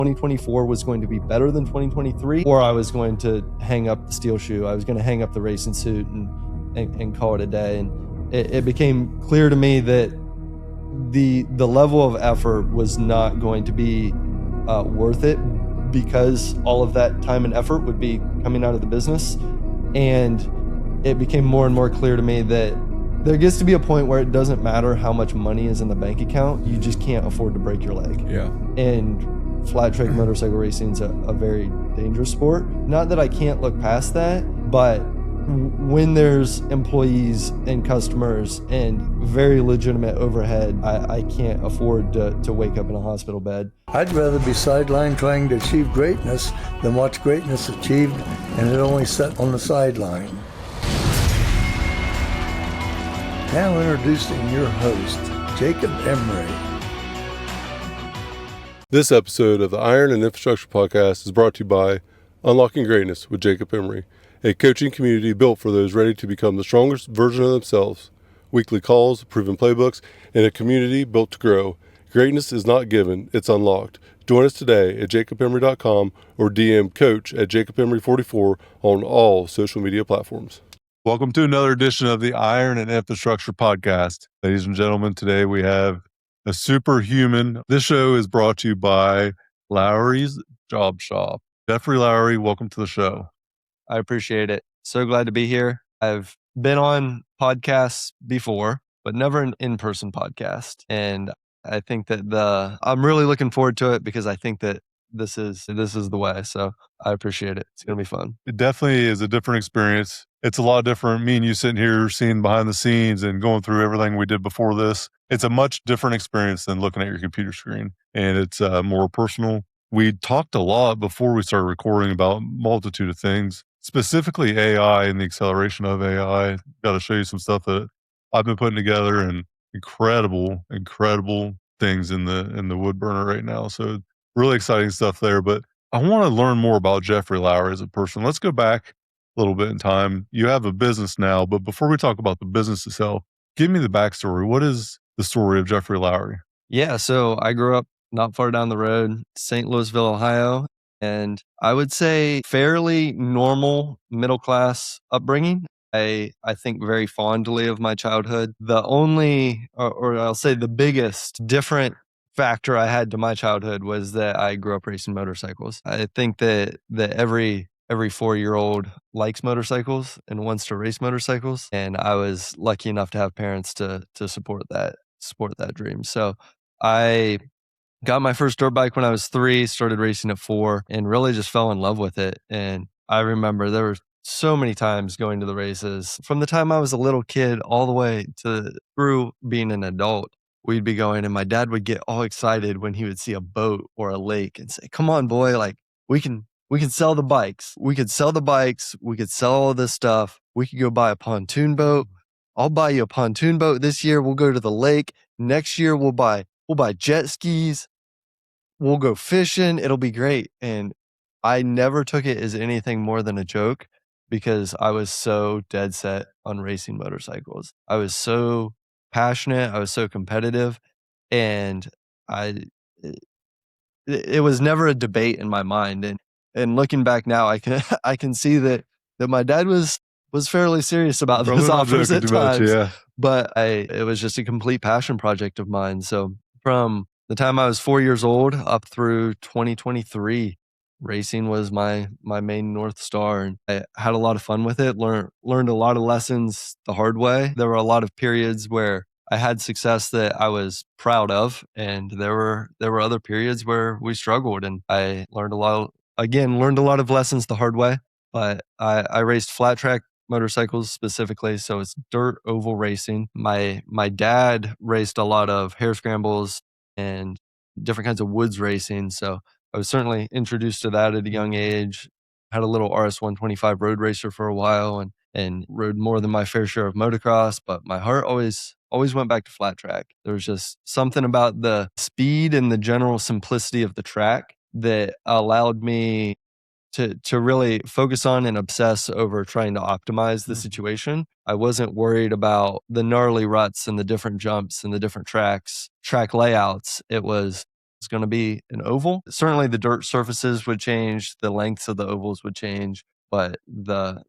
2024 was going to be better than 2023, or I was going to hang up the steel shoe. I was going to hang up the racing suit and call it a day. And it became clear to me that the level of effort was not going to be worth it, because all of that time and effort would be coming out of the business. And it became more and more clear to me that there gets to be a point where it doesn't matter how much money is in the bank account, you just can't afford to break your leg. Yeah. And flat track motorcycle racing is a very dangerous sport. Not that I can't look past that, but when there's employees and customers and very legitimate overhead, I can't afford to wake up in a hospital bed. I'd rather be sidelined trying to achieve greatness than watch greatness achieved and it only set on the sideline. Now introducing your host, Jacob Emery. This episode of the Iron and Infrastructure Podcast is brought to you by Unlocking Greatness with Jacob Emery, a coaching community built for those ready to become the strongest version of themselves. Weekly calls, proven playbooks, and a community built to grow. Greatness is not given, it's unlocked. Join us today at jacobemery.com or DM coach at jacobemery44 on all social media platforms. Welcome to another edition of the Iron and Infrastructure Podcast. Ladies and gentlemen, today we have a superhuman. This show is brought to you by Lowery's Job Shop. Jeffery Lowery, welcome to the show. I appreciate it. So glad to be here. I've been on podcasts before, but never an in-person podcast. And I think that I'm really looking forward to it because I think that this is the way. So I appreciate it. It's going to be fun. It definitely is a different experience. It's a lot different. Me and you sitting here seeing behind the scenes and going through everything we did before this. It's a much different experience than looking at your computer screen. And it's more personal. We talked a lot before we started recording about a multitude of things, specifically AI and the acceleration of AI. Got to show you some stuff that I've been putting together and incredible things in the wood burner right now. So really exciting stuff there. But I want to learn more about Jeffery Lowery as a person. Let's go back a little bit in time. You have a business now, but before we talk about the business itself, give me the backstory. What is the story of Jeffery Lowery? Yeah, so I grew up not far down the road, St. Louisville, Ohio, and I would say fairly normal middle-class upbringing. I think very fondly of my childhood. The only, or I'll say the biggest different factor I had to my childhood was that I grew up racing motorcycles. I think that every 4-year-old likes motorcycles and wants to race motorcycles, and I was lucky enough to have parents to support that dream. So I got my first dirt bike when I was 3, started racing at 4, and really just fell in love with it. And I remember there were so many times going to the races from the time I was a little kid all the way to through being an adult. We'd be going and my dad would get all excited when he would see a boat or a lake and say, "Come on, boy, like we can sell the bikes. We could sell the bikes. We could sell all this stuff. We could go buy a pontoon boat. I'll buy you a pontoon boat this year. We'll go to the lake. Next year we'll buy jet skis. We'll go fishing. It'll be great." And I never took it as anything more than a joke because I was so dead set on racing motorcycles. I was so passionate. I was so competitive, and it was never a debate in my mind. And looking back now, I can see that my dad was fairly serious about those offers at times. But it was just a complete passion project of mine. So from the time I was 4 years old up through 2023, racing was my main North Star. And I had a lot of fun with it, learned a lot of lessons the hard way. There were a lot of periods where I had success that I was proud of, and there were other periods where we struggled, and I learned a lot of lessons the hard way. But I raced flat track motorcycles specifically, so it's dirt oval racing. My dad raced a lot of hare scrambles and different kinds of woods racing, so I was certainly introduced to that at a young age. Had a little RS-125 road racer for a while and rode more than my fair share of motocross, but my heart always went back to flat track. There was just something about the speed and the general simplicity of the track that allowed me to really focus on and obsess over trying to optimize the situation. I wasn't worried about the gnarly ruts and the different jumps and the different track layouts. It was it's going to be an oval. Certainly the dirt surfaces would change, the lengths of the ovals would change, but the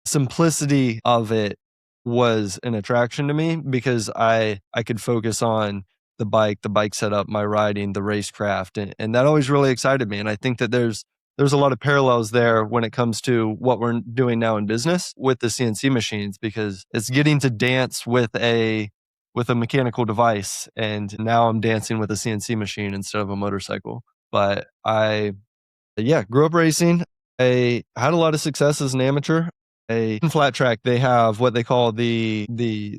simplicity of it was an attraction to me because I could focus on the bike setup, my riding, the racecraft, and that always really excited me. And I think that there's a lot of parallels there when it comes to what we're doing now in business with the CNC machines, because it's getting to dance with a mechanical device. And now I'm dancing with a CNC machine instead of a motorcycle. But grew up racing. I had a lot of success as an amateur. In flat track, they have what they call the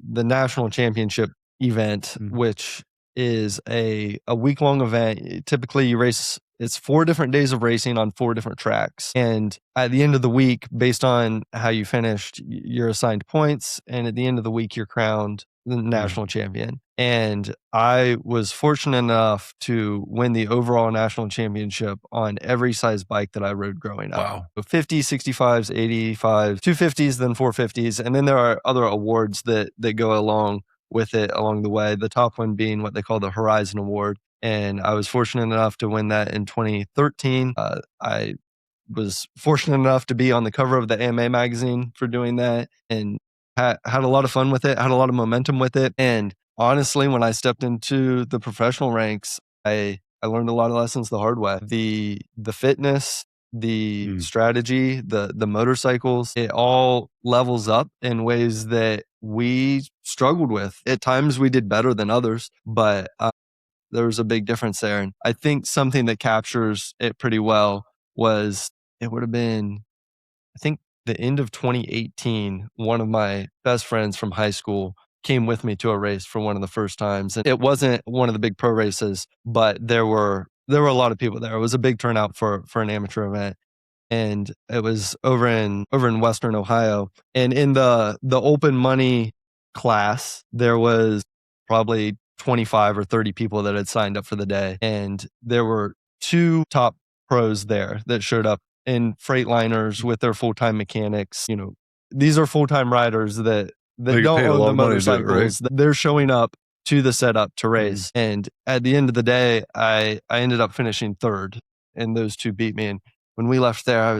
national championship event, which is a week-long event. Typically, you race, it's 4 different days of racing on 4 different tracks. And at the end of the week, based on how you finished, you're assigned points. And at the end of the week, you're crowned the national champion. And I was fortunate enough to win the overall national championship on every size bike that I rode growing up. Wow. So 50s, 65s, 85s, 250s, then 450s. And then there are other awards that go along with it along the way. The top one being what they call the Horizon Award. And I was fortunate enough to win that in 2013. I was fortunate enough to be on the cover of the AMA magazine for doing that, and had a lot of fun with it, had a lot of momentum with it. And honestly, when I stepped into the professional ranks, I learned a lot of lessons the hard way. The fitness, the strategy, the motorcycles, it all levels up in ways that we struggled with. At times we did better than others, but there was a big difference there. And I think something that captures it pretty well was, it would have been, I think, the end of 2018, one of my best friends from high school came with me to a race for one of the first times. And it wasn't one of the big pro races, but there were a lot of people there. It was a big turnout for an amateur event. And it was over in Western Ohio. And in the open money class, there was probably 25 or 30 people that had signed up for the day. And there were 2 top pros there that showed up in Freightliners with their full-time mechanics. These are full-time riders that They don't paid a own lot the of money to do it, motorcycles. They're showing up to the setup to race. And at the end of the day, I ended up finishing 3rd, and those 2 beat me. And when we left there, I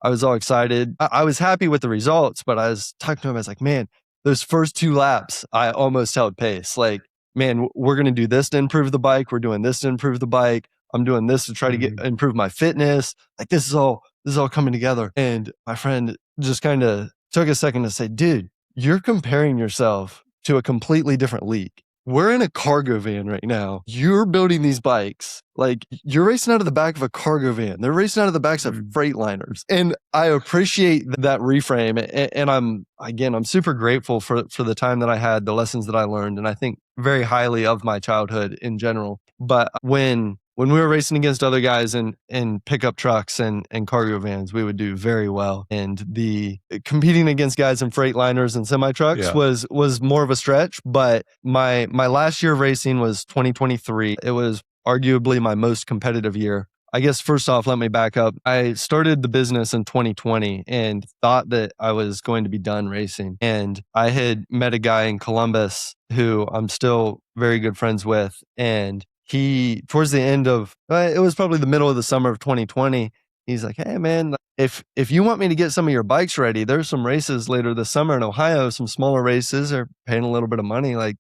was all excited. I was happy with the results, but I was talking to him. I was like, man, those first 2 laps, I almost held pace. Like, man, we're going to do this to improve the bike. We're doing this to improve the bike. I'm doing this to try to improve my fitness. Like, this is all coming together. And my friend just kind of took a second to say, dude, you're comparing yourself to a completely different league. We're in a cargo van right now. You're building these bikes. Like, you're racing out of the back of a cargo van. They're racing out of the backs of Freightliners. And I appreciate that reframe. And I'm super grateful for the time that I had, the lessons that I learned. And I think very highly of my childhood in general. But when we were racing against other guys in pickup trucks and cargo vans, we would do very well. And the competing against guys in Freightliners and semi trucks was more of a stretch. But my last year of racing was 2023. It was arguably my most competitive year. I guess first off, let me back up. I started the business in 2020 and thought that I was going to be done racing. And I had met a guy in Columbus who I'm still very good friends with. And he, towards the end of, it was probably the middle of the summer of 2020, he's like, hey man, if you want me to get some of your bikes ready, there's some races later this summer in Ohio, some smaller races, are paying a little bit of money. Like,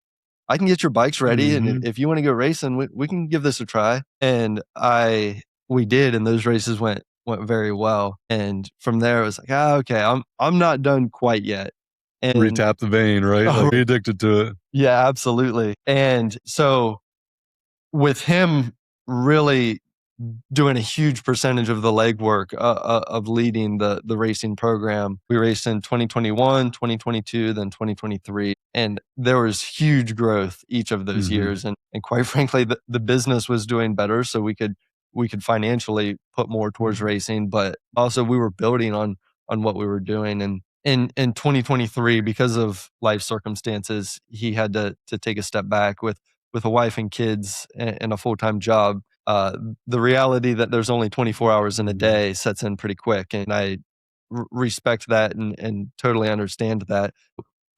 I can get your bikes ready. And if you want to go racing, we can give this a try. And we did. And those races went very well. And from there, it was like, okay, I'm not done quite yet. And retap the vein, right? Like, be addicted to it. Yeah, absolutely. And so with him really doing a huge percentage of the legwork of leading the racing program, we raced in 2021, 2022, then 2023. And there was huge growth each of those years. And quite frankly, the business was doing better. So we could financially put more towards racing, but also we were building on what we were doing. And in 2023, because of life circumstances, he had to take a step back with a wife and kids and a full-time job. The reality that there's only 24 hours in a day sets in pretty quick. And I respect that and totally understand that.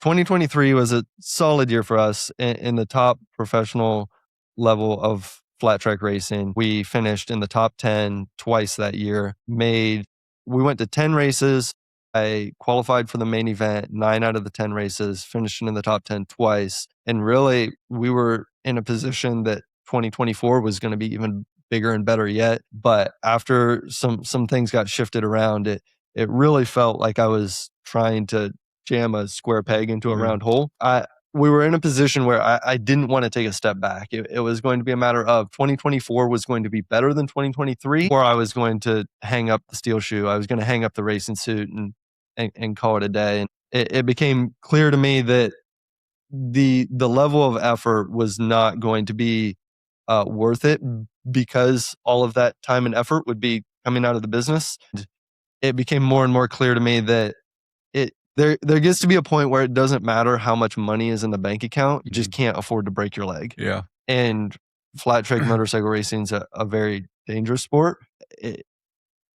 2023 was a solid year for us in the top professional level of flat track racing. We finished in the top 10 twice that year. We went to 10 races. I qualified for the main event, 9 out of the 10 races, finishing in the top 10 twice. And really, we were in a position that 2024 was going to be even bigger and better yet. But after some things got shifted around, it really felt like I was trying to jam a square peg into a round hole. We were in a position where I didn't want to take a step back. It was going to be a matter of 2024 was going to be better than 2023, or I was going to hang up the steel shoe. I was going to hang up the racing suit and call it a day. And it became clear to me that the level of effort was not going to be worth it, because all of that time and effort would be coming out of the business. It became more and more clear to me that there gets to be a point where it doesn't matter how much money is in the bank account. You just can't afford to break your leg. Yeah. And flat track motorcycle racing is a very dangerous sport.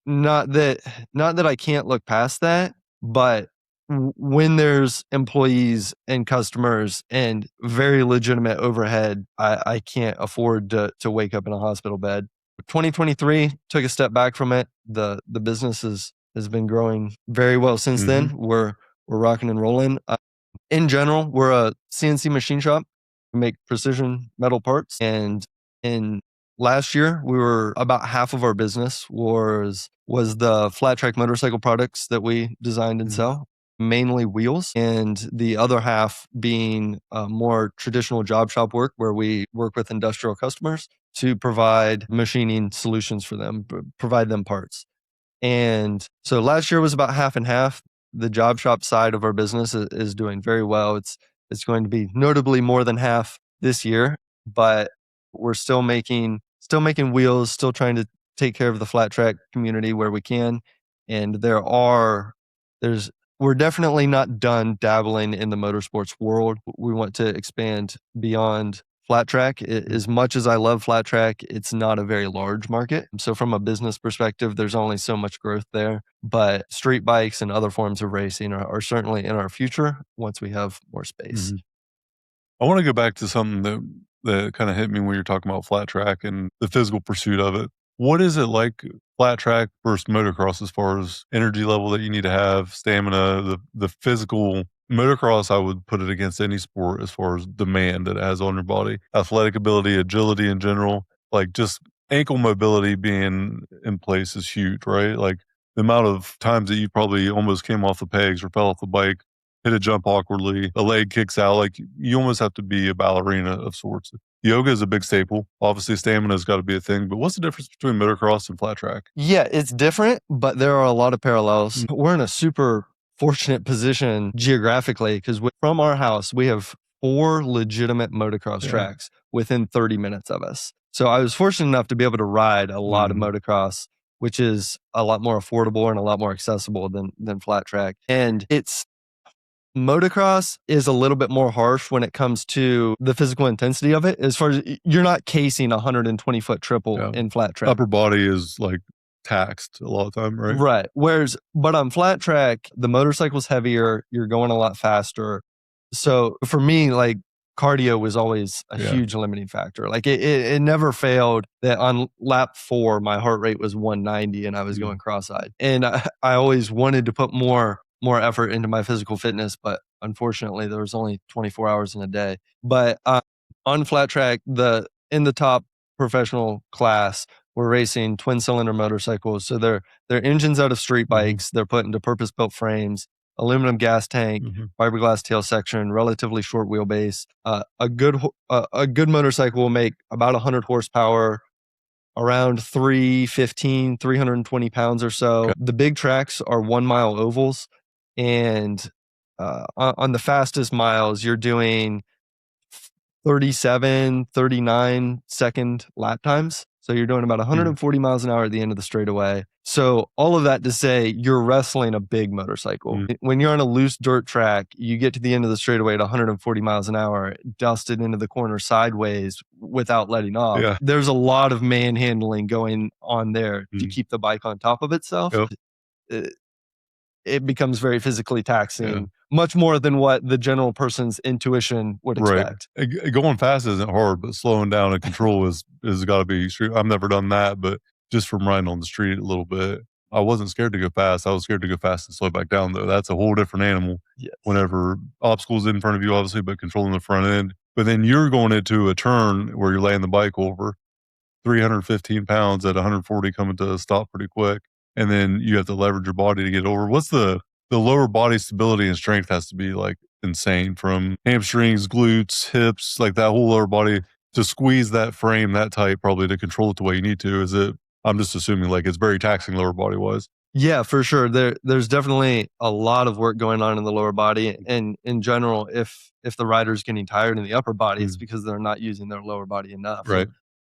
Not that I can't look past that, but when there's employees and customers and very legitimate overhead, I can't afford to wake up in a hospital bed. 2023 took a step back from it. The business has been growing very well since then. We're rocking and rolling. In general, we're a CNC machine shop. We make precision metal parts. And in last year, we were about half of our business was the flat track motorcycle products that we designed and sell, mainly wheels, and the other half being more traditional job shop work, where we work with industrial customers to provide machining solutions for them, provide them parts. And so last year was about half and half. The job shop side of our business is doing very well. It's going to be notably more than half this year, but we're still making wheels, still trying to take care of the flat track community where we can. And we're definitely not done dabbling in the motorsports world. We want to expand beyond flat track. As much as I love flat track, it's not a very large market. So from a business perspective, there's only so much growth there. But street bikes and other forms of racing are certainly in our future once we have more space. I want to go back to something that kind of hit me when you're talking about flat track and the physical pursuit of it. What is it like flat track versus motocross as far as energy level that you need to have, stamina, the physical? Motocross, I would put it against any sport as far as demand that it has on your body, athletic ability, agility in general, like just ankle mobility being in place is huge, right? Like the amount of times that you probably almost came off the pegs or fell off the bike, hit a jump awkwardly, a leg kicks out, like you almost have to be a ballerina of sorts. Yoga is a big staple. Obviously, stamina has got to be a thing, but what's the difference between motocross and flat track? Yeah, it's different, but there are a lot of parallels. We're in a super fortunate position geographically because from our house, we have 4 legitimate motocross tracks within 30 minutes of us. So I was fortunate enough to be able to ride a lot of motocross, which is a lot more affordable and a lot more accessible than flat track. And motocross is a little bit more harsh when it comes to the physical intensity of it. As far as you're not casing a 120-foot triple in flat track. Upper body is like taxed a lot of time, right? Right. But on flat track, the motorcycle's heavier, you're going a lot faster. So for me, like cardio was always a huge limiting factor. Like it never failed that on lap 4, my heart rate was 190 and I was going cross-eyed. And I always wanted to put more effort into my physical fitness, but unfortunately there was only 24 hours in a day. But on flat track, in the top professional class, we're racing twin cylinder motorcycles. So they're engines out of street bikes. They're put into purpose-built frames, aluminum gas tank, fiberglass tail section, relatively short wheelbase. A good motorcycle will make about 100 horsepower, around 320 pounds or so. The big tracks are 1 mile ovals. And on the fastest miles, you're doing 37, 39 second lap times. So you're doing about 140 miles an hour at the end of the straightaway. So all of that to say, you're wrestling a big motorcycle. When you're on a loose dirt track, you get to the end of the straightaway at 140 miles an hour, dusted into the corner sideways without letting off. Yeah. There's a lot of manhandling going on there to keep the bike on top of itself. It becomes very physically taxing, much more than what the general person's intuition would Right. expect. Going fast isn't hard, but slowing down and control is got to be extreme. I've never done that, but just from riding on the street a little bit, I wasn't scared to go fast. I was scared to go fast and slow back down, though. That's a whole different animal. Yes. Whenever obstacles in front of you, obviously, but controlling the front end. But then you're going into a turn where you're laying the bike over 315 pounds at 140 coming to a stop pretty quick. And then you have to leverage your body to get over. What's the lower body stability and strength has to be like insane, from hamstrings, glutes, hips, like that whole lower body to squeeze that frame that tight, probably to control it the way you need to. Is it, I'm just assuming like it's very taxing lower body wise. Yeah, for sure. There's definitely a lot of work going on in the lower body. And in general, if the rider's getting tired in the upper body, it's because they're not using their lower body enough. Right.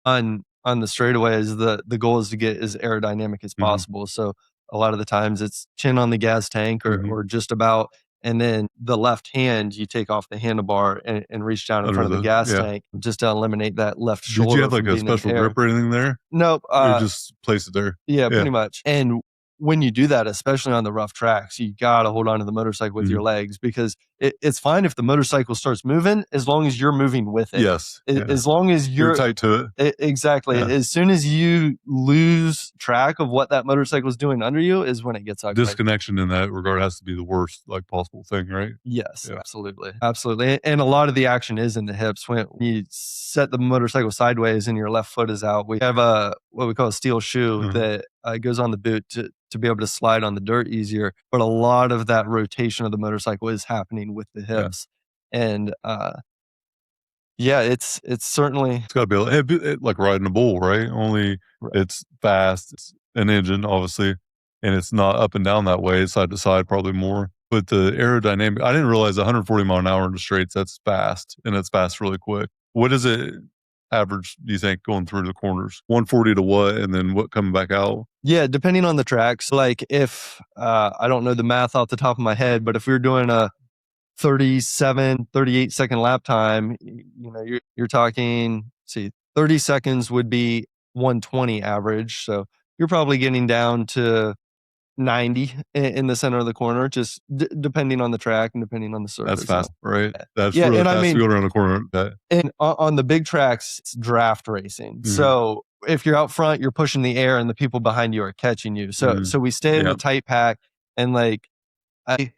On the straightaways, the goal is to get as aerodynamic as possible. So a lot of the times it's chin on the gas tank or just about, and then the left hand, you take off the handlebar and reach down in front of the gas tank just to eliminate that left shoulder. Did you have like a special grip or anything there? Nope. You just place it there. Yeah, pretty much. And when you do that, especially on the rough tracks, you got to hold on to the motorcycle with your legs, because it's fine if the motorcycle starts moving as long as you're moving with it. Yes. As long as you're tight to it. Exactly. Yeah. As soon as you lose track of what that motorcycle is doing under you is when it gets ugly. Disconnection in that regard has to be the worst like possible thing, right? Yes, absolutely. Absolutely. And a lot of the action is in the hips. When you set the motorcycle sideways and your left foot is out, we have what we call a steel shoe that goes on the boot to be able to slide on the dirt easier. But a lot of that rotation of the motorcycle is happening with the hips. And it's certainly, it's got to be like riding a bull, right? Only it's fast, it's an engine, obviously, and it's not up and down that way. It's side to side, probably more. But the aerodynamic, I didn't realize 140 mile an hour in the straights, that's fast, and it's fast really quick. What is it average, do you think, going through the corners? 140 to what, and then what coming back out? Yeah, depending on the tracks. Like if, I don't know the math off the top of my head, but if we were doing a 38 second lap time, you're talking, 30 seconds would be 120 average. So you're probably getting down to 90 in the center of the corner, just depending on the track and depending on the surface. That's fast, right? That's really fast to go around the corner. And on the big tracks, it's draft racing. So if you're out front, you're pushing the air and the people behind you are catching you. So we stay in a tight pack, and like I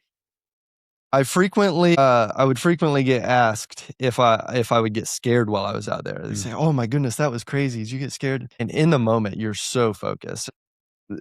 would frequently get asked if I would get scared while I was out there. They say, "Oh my goodness, that was crazy. Did you get scared?" And in the moment, you're so focused.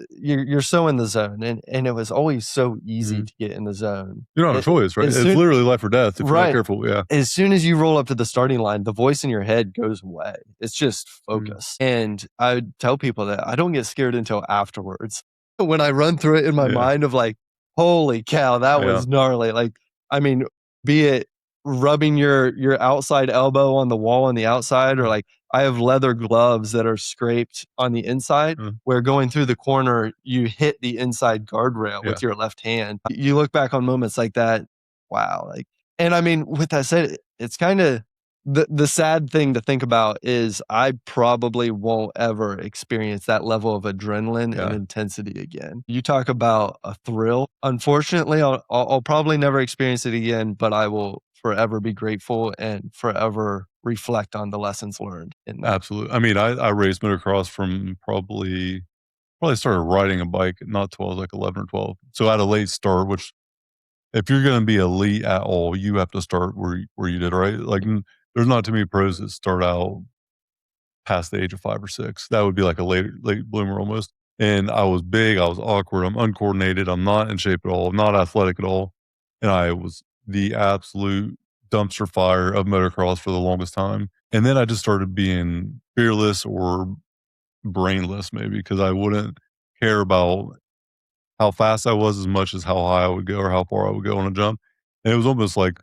You're so in the zone, and it was always so easy to get in the zone. You don't have a choice, right? It's literally life or death if you're not careful. Yeah. As soon as you roll up to the starting line, the voice in your head goes away. It's just focus. And I would tell people that I don't get scared until afterwards. When I run through it in my mind of like, holy cow, that was gnarly. Like, I mean, be it rubbing your outside elbow on the wall on the outside, or like I have leather gloves that are scraped on the inside where going through the corner, you hit the inside guardrail with your left hand. You look back on moments like that. Wow. And I mean, with that said, it's kind of the sad thing to think about is I probably won't ever experience that level of adrenaline and intensity again. You talk about a thrill. Unfortunately, I'll probably never experience it again, but I will forever be grateful and forever reflect on the lessons learned in that. Absolutely. I mean, I raced motocross from probably started riding a bike not till I was like 11 or 12. So I had a late start, which if you're going to be elite at all, you have to start where you did, right? Like there's not too many pros that start out past the age of 5 or 6. That would be like a late bloomer almost. And I was big, I was awkward, I'm uncoordinated, I'm not in shape at all, I'm not athletic at all. And I was the absolute dumpster fire of motocross for the longest time. And then I just started being fearless or brainless maybe, because I wouldn't care about how fast I was as much as how high I would go or how far I would go on a jump. And it was almost like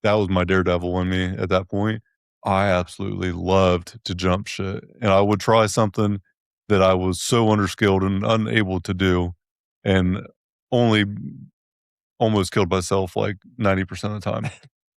that was my daredevil in me at that point. I absolutely loved to jump shit. And I would try something that I was so underskilled and unable to do, and only almost killed myself like 90% of the time.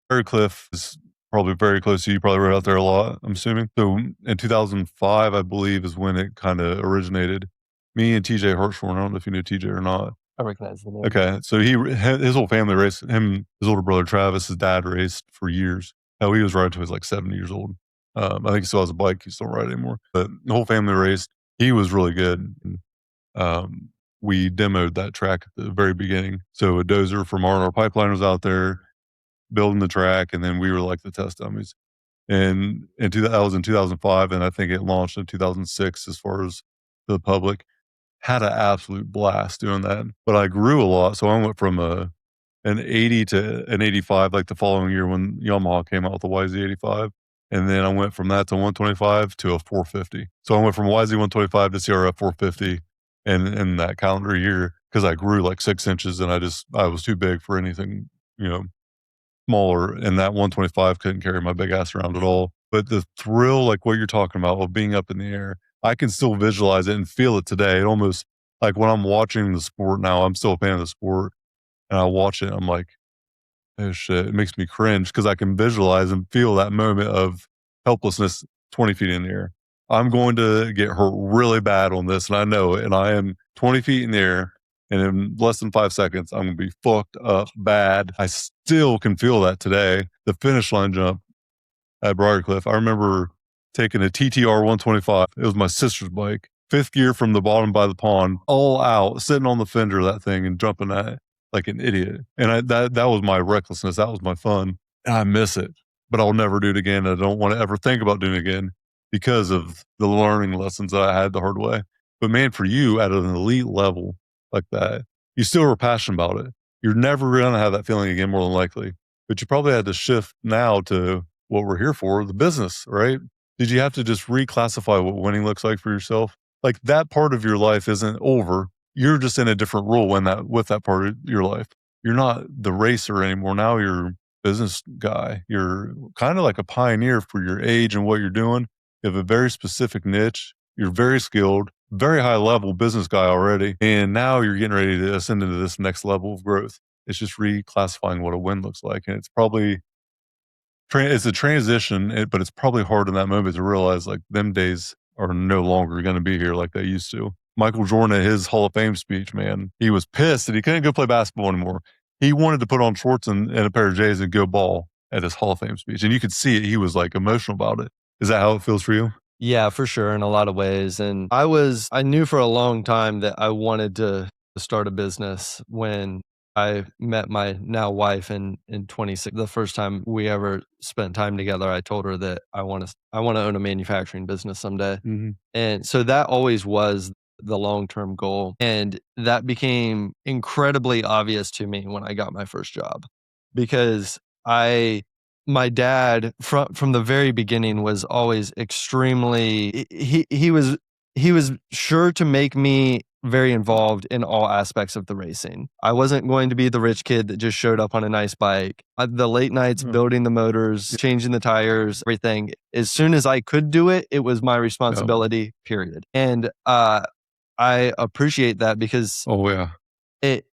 Barry Cliff is probably very close to you. You probably rode out there a lot, I'm assuming. So in 2005, I believe, is when it kind of originated. Me and TJ Hartshorn, I don't know if you knew TJ or not. I recognize the name. Okay, so his whole family raced. Him, his older brother Travis, his dad raced for years. Hell, he was riding till he was like 70 years old. I think he still has a bike. He still don't ride anymore. But the whole family raced. He was really good. And, we demoed that track at the very beginning. So a dozer from R&R Pipeline was out there building the track, and then we were like the test dummies. And that was in 2005, and I think it launched in 2006 as far as the public. Had an absolute blast doing that. But I grew a lot, so I went from an 80 to an 85 like the following year when Yamaha came out with the YZ85. And then I went from that to 125 to a 450. So I went from YZ 125 to CRF 450 in that calendar year because I grew like 6 inches and I was too big for anything, smaller. And that 125 couldn't carry my big ass around at all. But the thrill, like what you're talking about, of being up in the air, I can still visualize it and feel it today. It almost like when I'm watching the sport now, I'm still a fan of the sport and I watch it. I'm like, oh shit, it makes me cringe because I can visualize and feel that moment of helplessness 20 feet in the air. I'm going to get hurt really bad on this and I know it. And I am 20 feet in the air and in less than 5 seconds, I'm going to be fucked up bad. I still can feel that today. The finish line jump at Briarcliff, I remember taking a TTR 125. It was my sister's bike. 5th gear from the bottom by the pond, all out, sitting on the fender of that thing and jumping at it like an idiot. And that was my recklessness. That was my fun. And I miss it, but I'll never do it again. I don't want to ever think about doing it again because of the learning lessons that I had the hard way. But man, for you at an elite level like that, you still were passionate about it. You're never going to have that feeling again, more than likely. But you probably had to shift now to what we're here for, the business, right? Did you have to just reclassify what winning looks like for yourself? Like that part of your life isn't over. You're just in a different role with that part of your life. You're not the racer anymore. Now you're a business guy. You're kind of like a pioneer for your age and what you're doing. You have a very specific niche. You're very skilled, very high level business guy already. And now you're getting ready to ascend into this next level of growth. It's just reclassifying what a win looks like. And it's probably it's a transition, but it's probably hard in that moment to realize like them days are no longer going to be here like they used to. Michael Jordan at his Hall of Fame speech, man, he was pissed that he couldn't go play basketball anymore. He wanted to put on shorts and a pair of J's and go ball at his Hall of Fame speech. And you could see it. He was like emotional about it. Is that how it feels for you? Yeah, for sure, in a lot of ways. And I knew for a long time that I wanted to start a business when I met my now wife in 26. The first time we ever spent time together, I told her that I want to own a manufacturing business someday. Mm-hmm. And so that always was the long-term goal. And that became incredibly obvious to me when I got my first job because my dad from the very beginning was always extremely, he was sure to make me very involved in all aspects of the racing. I wasn't going to be the rich kid that just showed up on a nice bike. The late nights building the motors, changing the tires, everything. As soon as I could do it, it was my responsibility, period. And I appreciate that because it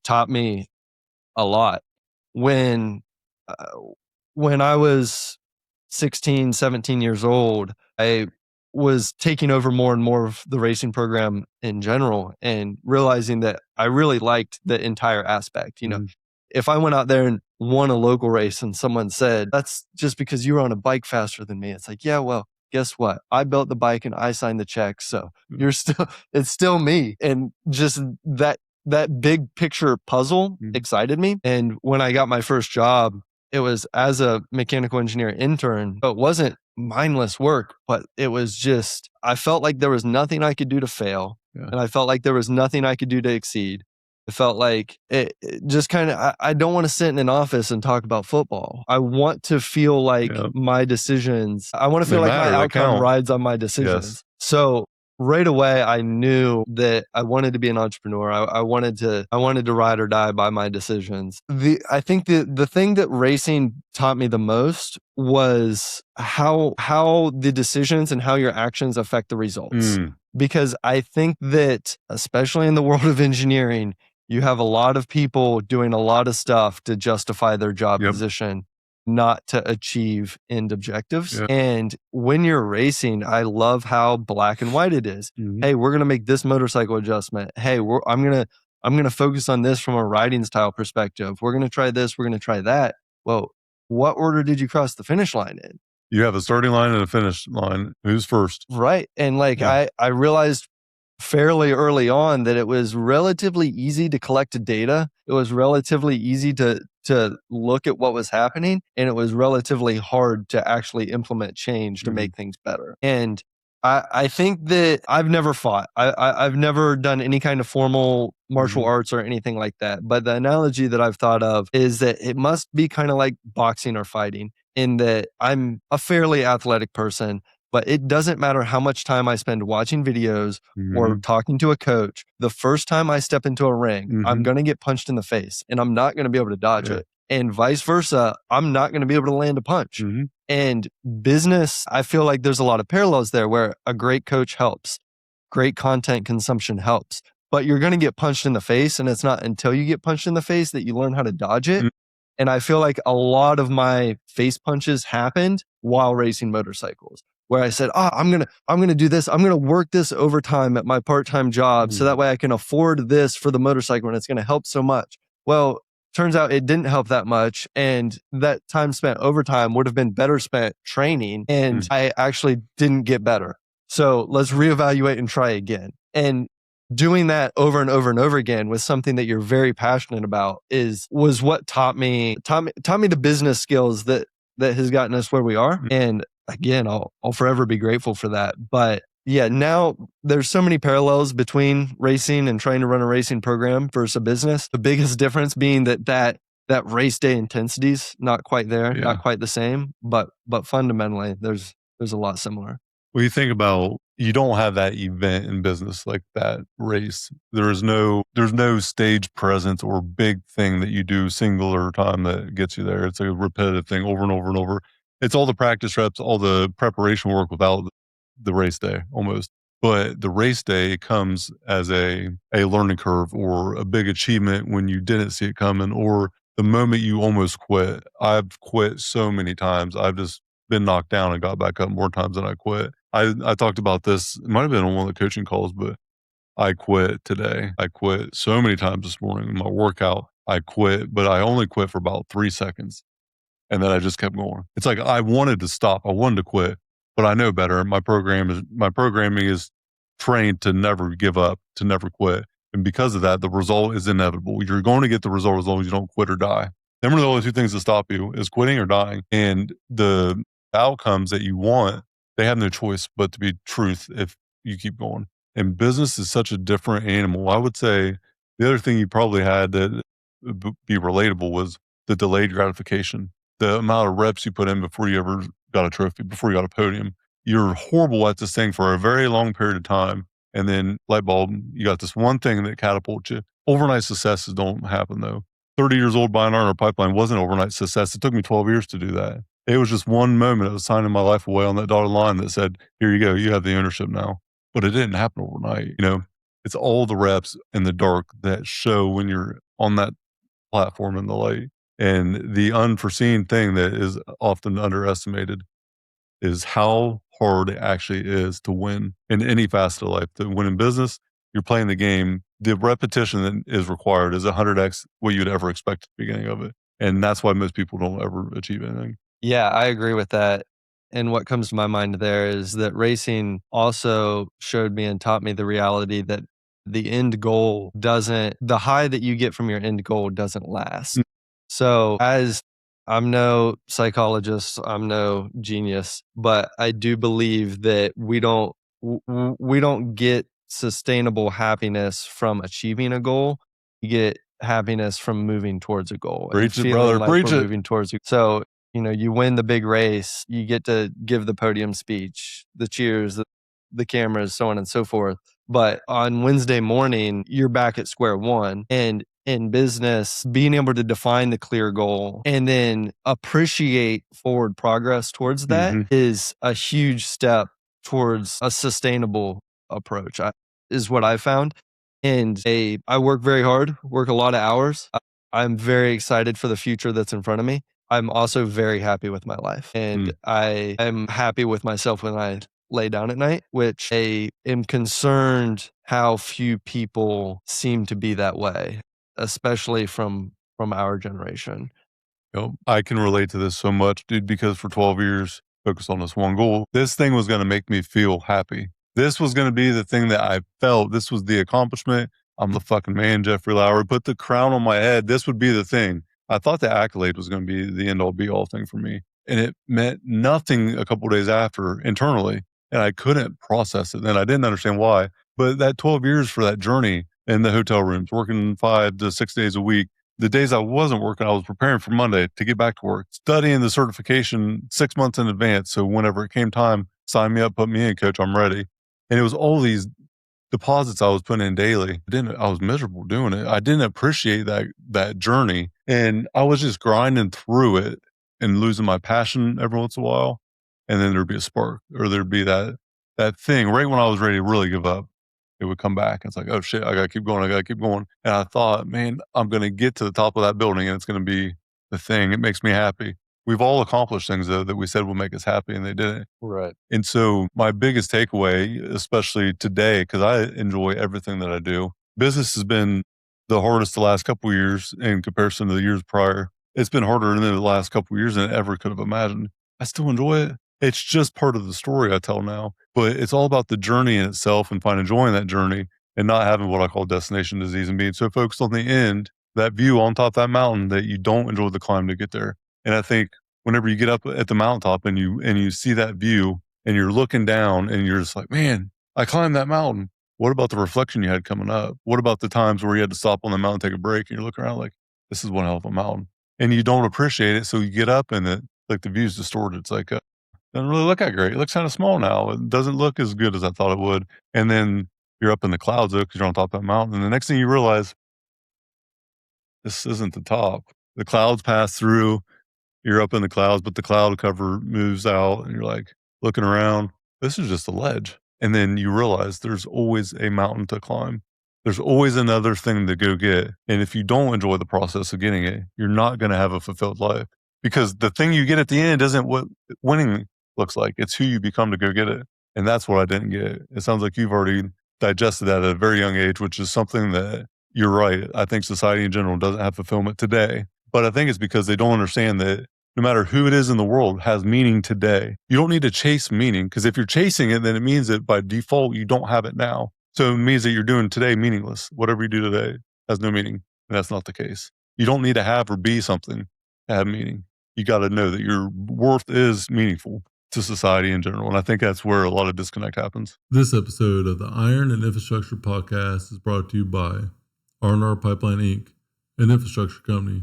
taught me a lot. When I was 16, 17 years old, I was taking over more and more of the racing program in general and realizing that I really liked the entire aspect. If I went out there and won a local race and someone said, that's just because you were on a bike faster than me. It's like, yeah, well, guess what? I built the bike and I signed the check. So it's still me. And just that big picture puzzle excited me. And when I got my first job, it was as a mechanical engineer intern, but it wasn't mindless work, but it was just, I felt like there was nothing I could do to fail. Yeah. And I felt like there was nothing I could do to exceed. It felt like it just kind of, I don't want to sit in an office and talk about football. I want to feel like my decisions, I want to feel like my outcome rides on my decisions. Yes. So right away, I knew that I wanted to be an entrepreneur. I wanted to ride or die by my decisions. I think the thing that racing taught me the most was how the decisions and how your actions affect the results. Because I think that, especially in the world of engineering, you have a lot of people doing a lot of stuff to justify their job position, not to achieve end objectives. And when you're racing, I love how black and white it is. Hey, we're going to make this motorcycle adjustment. Hey, I'm going to I'm going to focus on this from a riding style perspective. We're going to try this. We're going to try that. Well, what order did you cross the finish line in? You have a starting line and a finish line. Who's first? Right. And like, Yeah. I realized fairly early on that it was relatively easy to collect data. It was relatively easy to look at what was happening, and it was relatively hard to actually implement change to make things better. And I think that I've never fought. I've never done any kind of formal martial arts or anything like that. But the analogy that I've thought of is that it must be kind of like boxing or fighting, in that I'm a fairly athletic person, but it doesn't matter how much time I spend watching videos or talking to a coach. The first time I step into a ring, I'm going to get punched in the face, and I'm not going to be able to dodge it. And vice versa, I'm not going to be able to land a punch. And business, I feel like there's a lot of parallels there where a great coach helps, great content consumption helps, but you're going to get punched in the face. And it's not until you get punched in the face that you learn how to dodge it. And I feel like a lot of my face punches happened while racing motorcycles, where I said, I'm going to do this. I'm going to work this overtime at my part-time job so that way I can afford this for the motorcycle and it's going to help so much. Well, turns out it didn't help that much. And that time spent overtime would have been better spent training. And I actually didn't get better. So let's reevaluate and try again. And doing that over and over and over again with something that you're very passionate about was what taught me the business skills that has gotten us where we are. And again, I'll forever be grateful for that. But yeah, now there's so many parallels between racing and trying to run a racing program versus a business. The biggest difference being that race day intensity's not quite there, not quite the same, but fundamentally there's a lot similar. Well, you think about, you don't have that event in business like that race. There's no stage presence or big thing that you do singular time that gets you there. It's a repetitive thing over and over and over. It's all the practice reps, all the preparation work without the race day almost. But the race day comes as a learning curve or a big achievement when you didn't see it coming, or the moment you almost quit. I've quit so many times. I've just been knocked down and got back up more times than I quit. I talked about this, it might have been on one of the coaching calls, but I quit today. I quit so many times this morning in my workout. I quit, but I only quit for about 3 seconds. And then I just kept going. It's like I wanted to stop. I wanted to quit, but I know better. My programming is trained to never give up, to never quit. And because of that, the result is inevitable. You're going to get the result as long as you don't quit or die. Them are the only two things that stop you, is quitting or dying. And the outcomes that you want, they have no choice but to be truth if you keep going. And business is such a different animal. I would say the other thing you probably had that would be relatable was the delayed gratification. The amount of reps you put in before you ever got a trophy, before you got a podium. You're horrible at this thing for a very long period of time. And then light bulb, you got this one thing that catapults you. Overnight successes don't happen though. 30 years old buying our pipeline wasn't overnight success. It took me 12 years to do that. It was just one moment of signing my life away on that dotted line that said, here you go, you have the ownership now. But it didn't happen overnight. It's all the reps in the dark that show when you're on that platform in the light. And the unforeseen thing that is often underestimated is how hard it actually is to win in any facet of life. To win in business, you're playing the game. The repetition that is required is 100x what you'd ever expect at the beginning of it. And that's why most people don't ever achieve anything. Yeah, I agree with that. And what comes to my mind there is that racing also showed me and taught me the reality that the end goal the high that you get from your end goal doesn't last. So as I'm no psychologist, I'm no genius, but I do believe that we don't get sustainable happiness from achieving a goal. You get happiness from moving towards a goal. Preach it, brother. Preach it. Moving towards it. So, you win the big race, you get to give the podium speech, the cheers, the cameras, so on and so forth. But on Wednesday morning, you're back at square one. And in business, being able to define the clear goal and then appreciate forward progress towards that is a huge step towards a sustainable approach, is what I found. And I work very hard, work a lot of hours. I'm very excited for the future that's in front of me. I'm also very happy with my life. And I am happy with myself when I lay down at night, which I am concerned how few people seem to be that way, especially from our generation. I can relate to this so much, dude, because for 12 years, focused on this one goal. This thing was going to make me feel happy. This was going to be the thing that I felt. This was the accomplishment. I'm the fucking man, Jeffrey Lowery. Put the crown on my head. This would be the thing. I thought the accolade was going to be the end all be all thing for me. And it meant nothing a couple days after internally. And I couldn't process it. And I didn't understand why. But that 12 years for that journey in the hotel rooms, working 5 to 6 days a week, the days I wasn't working, I was preparing for Monday to get back to work, studying the certification 6 months in advance. So whenever it came time, sign me up, put me in, coach, I'm ready. And it was all these deposits I was putting in daily. I was miserable doing it. I didn't appreciate that journey. And I was just grinding through it and losing my passion every once in a while. And then there'd be a spark, or there'd be that thing right when I was ready to really give up. It would come back. It's like, oh shit, I gotta keep going. I gotta keep going. And I thought, man, I'm gonna get to the top of that building and it's gonna be the thing. It makes me happy. We've all accomplished things though that we said would make us happy and they didn't. Right. And so my biggest takeaway, especially today, because I enjoy everything that I do, business has been the hardest the last couple of years in comparison to the years prior. It's been harder in the last couple of years than I ever could have imagined. I still enjoy it. It's just part of the story I tell now, but it's all about the journey in itself and finding joy in that journey and not having what I call destination disease and being so focused on the end, that view on top of that mountain, that you don't enjoy the climb to get there. And I think whenever you get up at the mountaintop and you see that view and you're looking down and you're just like, man, I climbed that mountain. What about the reflection you had coming up? What about the times where you had to stop on the mountain, take a break, and you look around like, this is one hell of a mountain. And you don't appreciate it. So you get up and the view's distorted. It's like, doesn't really look that great. It looks kind of small now. It doesn't look as good as I thought it would. And then you're up in the clouds though, because you're on top of that mountain. And the next thing you realize, this isn't the top. The clouds pass through. You're up in the clouds, but the cloud cover moves out and you're like looking around. This is just a ledge. And then you realize there's always a mountain to climb. There's always another thing to go get. And if you don't enjoy the process of getting it, you're not going to have a fulfilled life, because the thing you get at the end isn't what winning looks like. It's who you become to go get it. And that's what I didn't get. It sounds like you've already digested that at a very young age, which is something that you're right. I think society in general doesn't have fulfillment today, but I think it's because they don't understand that no matter who it is in the world has meaning today. You don't need to chase meaning, because if you're chasing it, then it means that by default, you don't have it now. So it means that you're doing today meaningless. Whatever you do today has no meaning. And that's not the case. You don't need to have or be something to have meaning. You got to know that your worth is meaningful to society in general. And I think that's where a lot of disconnect happens. This episode of the Iron and Infrastructure Podcast is brought to you by R&R Pipeline Inc., an infrastructure company.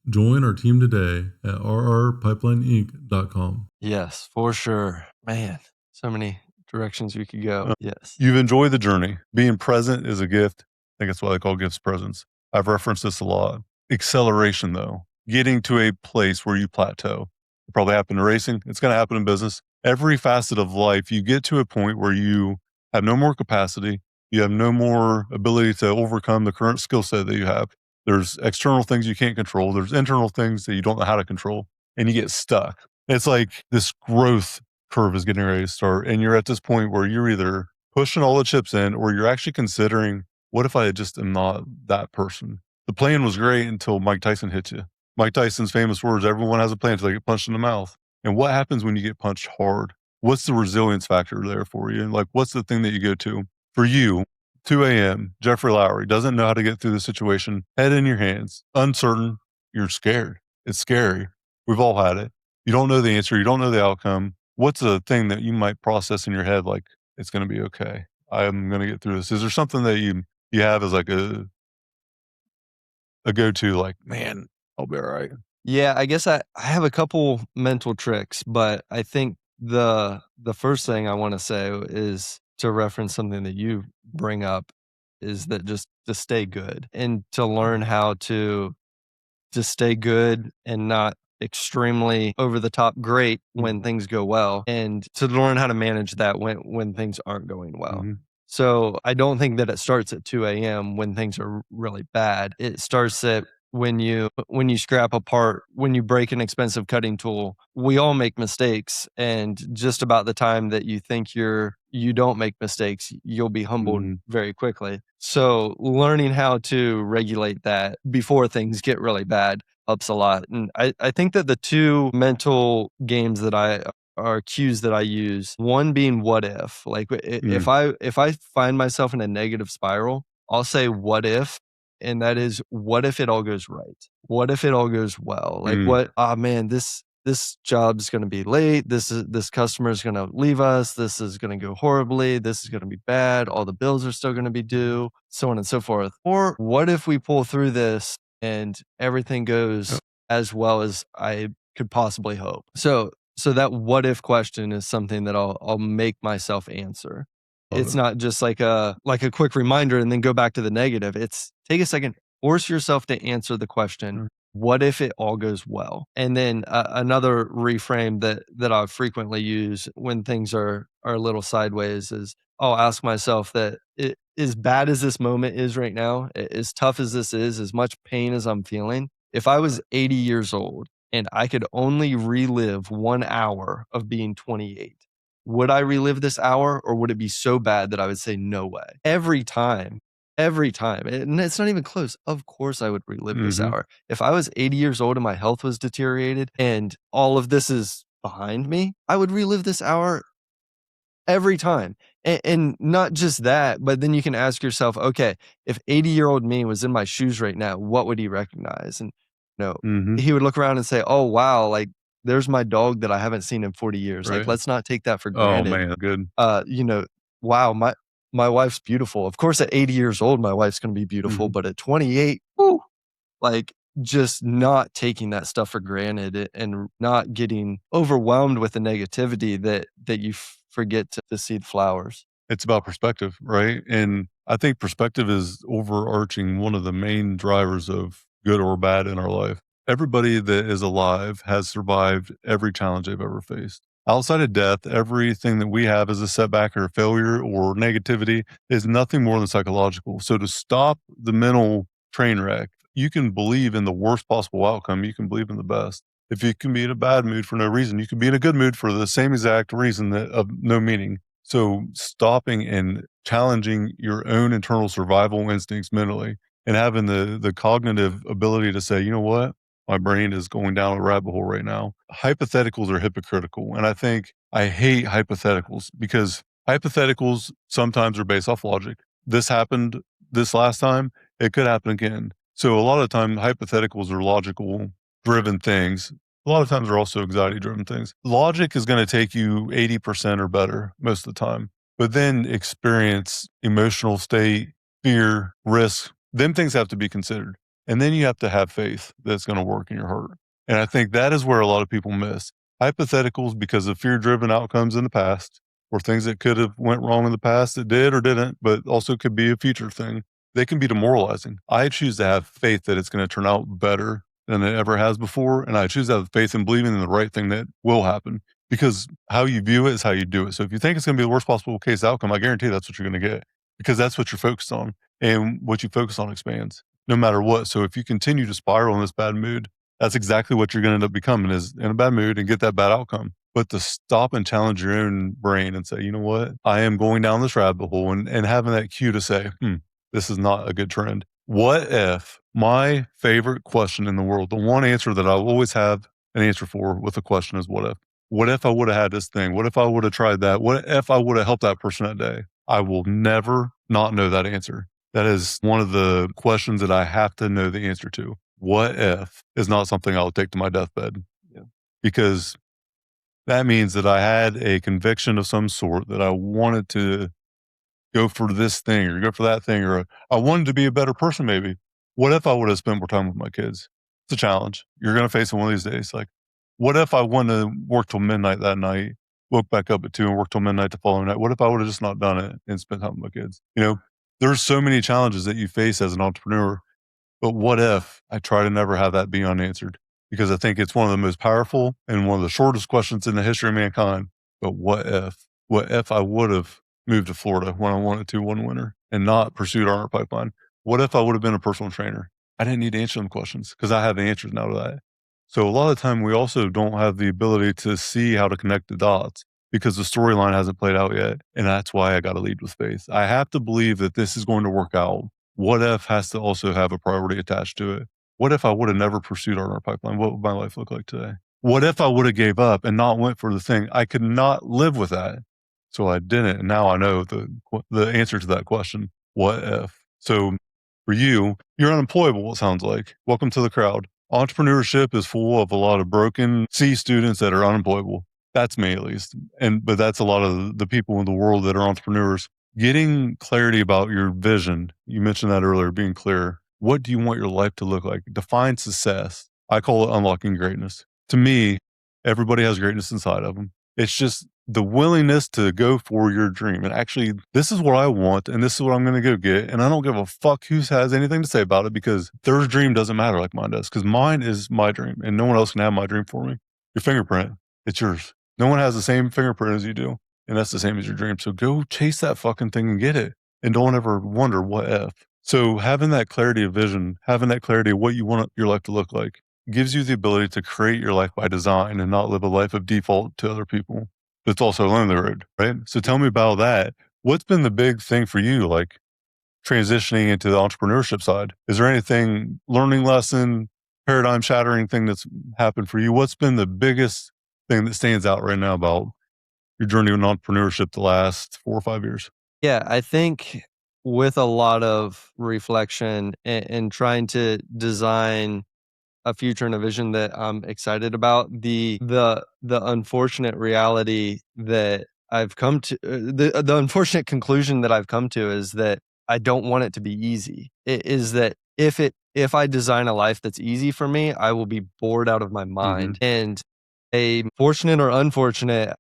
Join our team today at rrpipelineinc.com. Yes, for sure. Man, so many directions we could go. Yes. You've enjoyed the journey. Being present is a gift. I think that's why they call gifts presents. I've referenced this a lot. Acceleration, though, getting to a place where you plateau. It probably happened in racing. It's going to happen in business. Every facet of life, you get to a point where you have no more capacity. You have no more ability to overcome the current skill set that you have. There's external things you can't control. There's internal things that you don't know how to control, and you get stuck. It's like this growth curve is getting ready to start, and you're at this point where you're either pushing all the chips in, or you're actually considering, what if I just am not that person? The plan was great until Mike Tyson hit you. Mike Tyson's famous words, everyone has a plan until they get punched in the mouth. And what happens when you get punched hard? What's the resilience factor there for you? And like, what's the thing that you go to? For you, 2 a.m., Jeffery Lowery doesn't know how to get through the situation. Head in your hands, uncertain, you're scared. It's scary. We've all had it. You don't know the answer. You don't know the outcome. What's the thing that you might process in your head? Like, it's going to be okay. I'm going to get through this. Is there something that you have as like a go-to, like, man, I'll be all right? Yeah, I guess I have a couple mental tricks, but I think the first thing I want to say is to reference something that you bring up, is that just to stay good and to learn how to stay good and not extremely over the top great when things go well, and to learn how to manage that when things aren't going well. Mm-hmm. So I don't think that it starts at 2 a.m. when things are really bad. It starts at when you scrap a part, when you break an expensive cutting tool, we all make mistakes. And just about the time that you think you don't make mistakes, you'll be humbled very quickly. So learning how to regulate that before things get really bad helps a lot. And I think that the two mental games that are cues that I use, one being what if. Like if I find myself in a negative spiral, I'll say what if, and that is what if it all goes right? What if it all goes well? Like what, oh man, this job's going to be late. This customer is going to leave us. This is going to go horribly. This is going to be bad. All the bills are still going to be due, so on and so forth. Or what if we pull through this and everything goes as well as I could possibly hope? So that what if question is something that I'll make myself answer. It's not just like a quick reminder and then go back to the negative. It's take a second, force yourself to answer the question, what if it all goes well? And then another reframe that I frequently use when things are a little sideways is I'll ask myself that as bad as this moment is right now, as tough as this is, as much pain as I'm feeling, if I was 80 years old and I could only relive 1 hour of being 28, would I relive this hour, or would it be so bad that I would say, no way? Every time. And it's not even close. Of course I would relive this hour. If I was 80 years old and my health was deteriorated and all of this is behind me, I would relive this hour every time. And not just that, but then you can ask yourself, okay, if 80-year-old me was in my shoes right now, what would he recognize? And he would look around and say, oh, wow, like there's my dog that I haven't seen in 40 years. Like, let's not take that for granted. Oh man, good. Wow, my wife's beautiful. Of course, at 80 years old, my wife's going to be beautiful, but at 28, woo, like just not taking that stuff for granted and not getting overwhelmed with the negativity that you forget to see the flowers. It's about perspective, right? And I think perspective is overarching one of the main drivers of good or bad in our life. Everybody that is alive has survived every challenge they've ever faced. Outside of death, everything that we have as a setback or failure or negativity is nothing more than psychological. So to stop the mental train wreck, you can believe in the worst possible outcome. You can believe in the best. If you can be in a bad mood for no reason, you can be in a good mood for the same exact reason of no meaning. So stopping and challenging your own internal survival instincts mentally and having the cognitive ability to say, you know what? My brain is going down a rabbit hole right now. Hypotheticals are hypocritical. And I think I hate hypotheticals because hypotheticals sometimes are based off logic. This happened this last time. It could happen again. So a lot of time hypotheticals are logical driven things. A lot of times they're also anxiety driven things. Logic is going to take you 80% or better most of the time, but then experience, emotional state, fear, risk, them things have to be considered. And then you have to have faith that's going to work in your heart. And I think that is where a lot of people miss hypotheticals because of fear driven outcomes in the past or things that could have went wrong in the past that did or didn't, but also could be a future thing. They can be demoralizing. I choose to have faith that it's going to turn out better than it ever has before. And I choose to have faith in believing in the right thing that will happen because how you view it is how you do it. So if you think it's going to be the worst possible case outcome, I guarantee that's what you're going to get because that's what you're focused on. And what you focus on expands no matter what. So if you continue to spiral in this bad mood, that's exactly what you're going to end up becoming is in a bad mood and get that bad outcome. But to stop and challenge your own brain and say, you know what, I am going down this rabbit hole and having that cue to say, this is not a good trend. What if my favorite question in the world, the one answer that I always have an answer for with a question is what if? What if I would have had this thing? What if I would have tried that? What if I would have helped that person that day? I will never not know that answer. That is one of the questions that I have to know the answer to. What if is not something I'll take to my deathbed? Yeah. Because that means that I had a conviction of some sort that I wanted to go for this thing or go for that thing, or I wanted to be a better person maybe. What if I would have spent more time with my kids? It's a challenge. You're going to face it one of these days. Like, what if I wanted to work till midnight that night, woke back up at 2 and worked till midnight the following night? What if I would have just not done it and spent time with my kids? There's so many challenges that you face as an entrepreneur, but what if I try to never have that be unanswered? Because I think it's one of the most powerful and one of the shortest questions in the history of mankind. But what if I would have moved to Florida when I wanted to one winter and not pursued our pipeline? What if I would have been a personal trainer? I didn't need to answer them questions because I have the answers now to that. So a lot of the time we also don't have the ability to see how to connect the dots because the storyline hasn't played out yet. And that's why I got to lead with faith. I have to believe that this is going to work out. What if has to also have a priority attached to it? What if I would have never pursued our pipeline? What would my life look like today? What if I would have gave up and not went for the thing? I could not live with that. So I didn't. And now I know the answer to that question. What if? So for you, you're unemployable, it sounds like. Welcome to the crowd. Entrepreneurship is full of a lot of broken C students that are unemployable. That's me at least. But that's a lot of the people in the world that are entrepreneurs. Getting clarity about your vision. You mentioned that earlier, being clear. What do you want your life to look like? Define success. I call it unlocking greatness. To me, everybody has greatness inside of them. It's just the willingness to go for your dream. And actually, this is what I want, and this is what I'm going to go get. And I don't give a fuck who has anything to say about it because their dream doesn't matter like mine does. Because mine is my dream, and no one else can have my dream for me. Your fingerprint, it's yours. No one has the same fingerprint as you do. And that's the same as your dream. So go chase that fucking thing and get it. And don't ever wonder what if. So having that clarity of vision, having that clarity of what you want your life to look like, gives you the ability to create your life by design and not live a life of default to other people. But it's also a lonely road, right? So tell me about that. What's been the big thing for you, like transitioning into the entrepreneurship side? Is there anything, learning lesson, paradigm shattering thing that's happened for you? What's been the biggest thing that stands out right now about your journey in entrepreneurship the last 4 or 5 years? Yeah, I think with a lot of reflection and trying to design a future and a vision that I'm excited about, the unfortunate reality that I've come to, the unfortunate conclusion that I've come to is that I don't want it to be easy. It is that if I design a life that's easy for me, I will be bored out of my mind. And a fortunate or unfortunate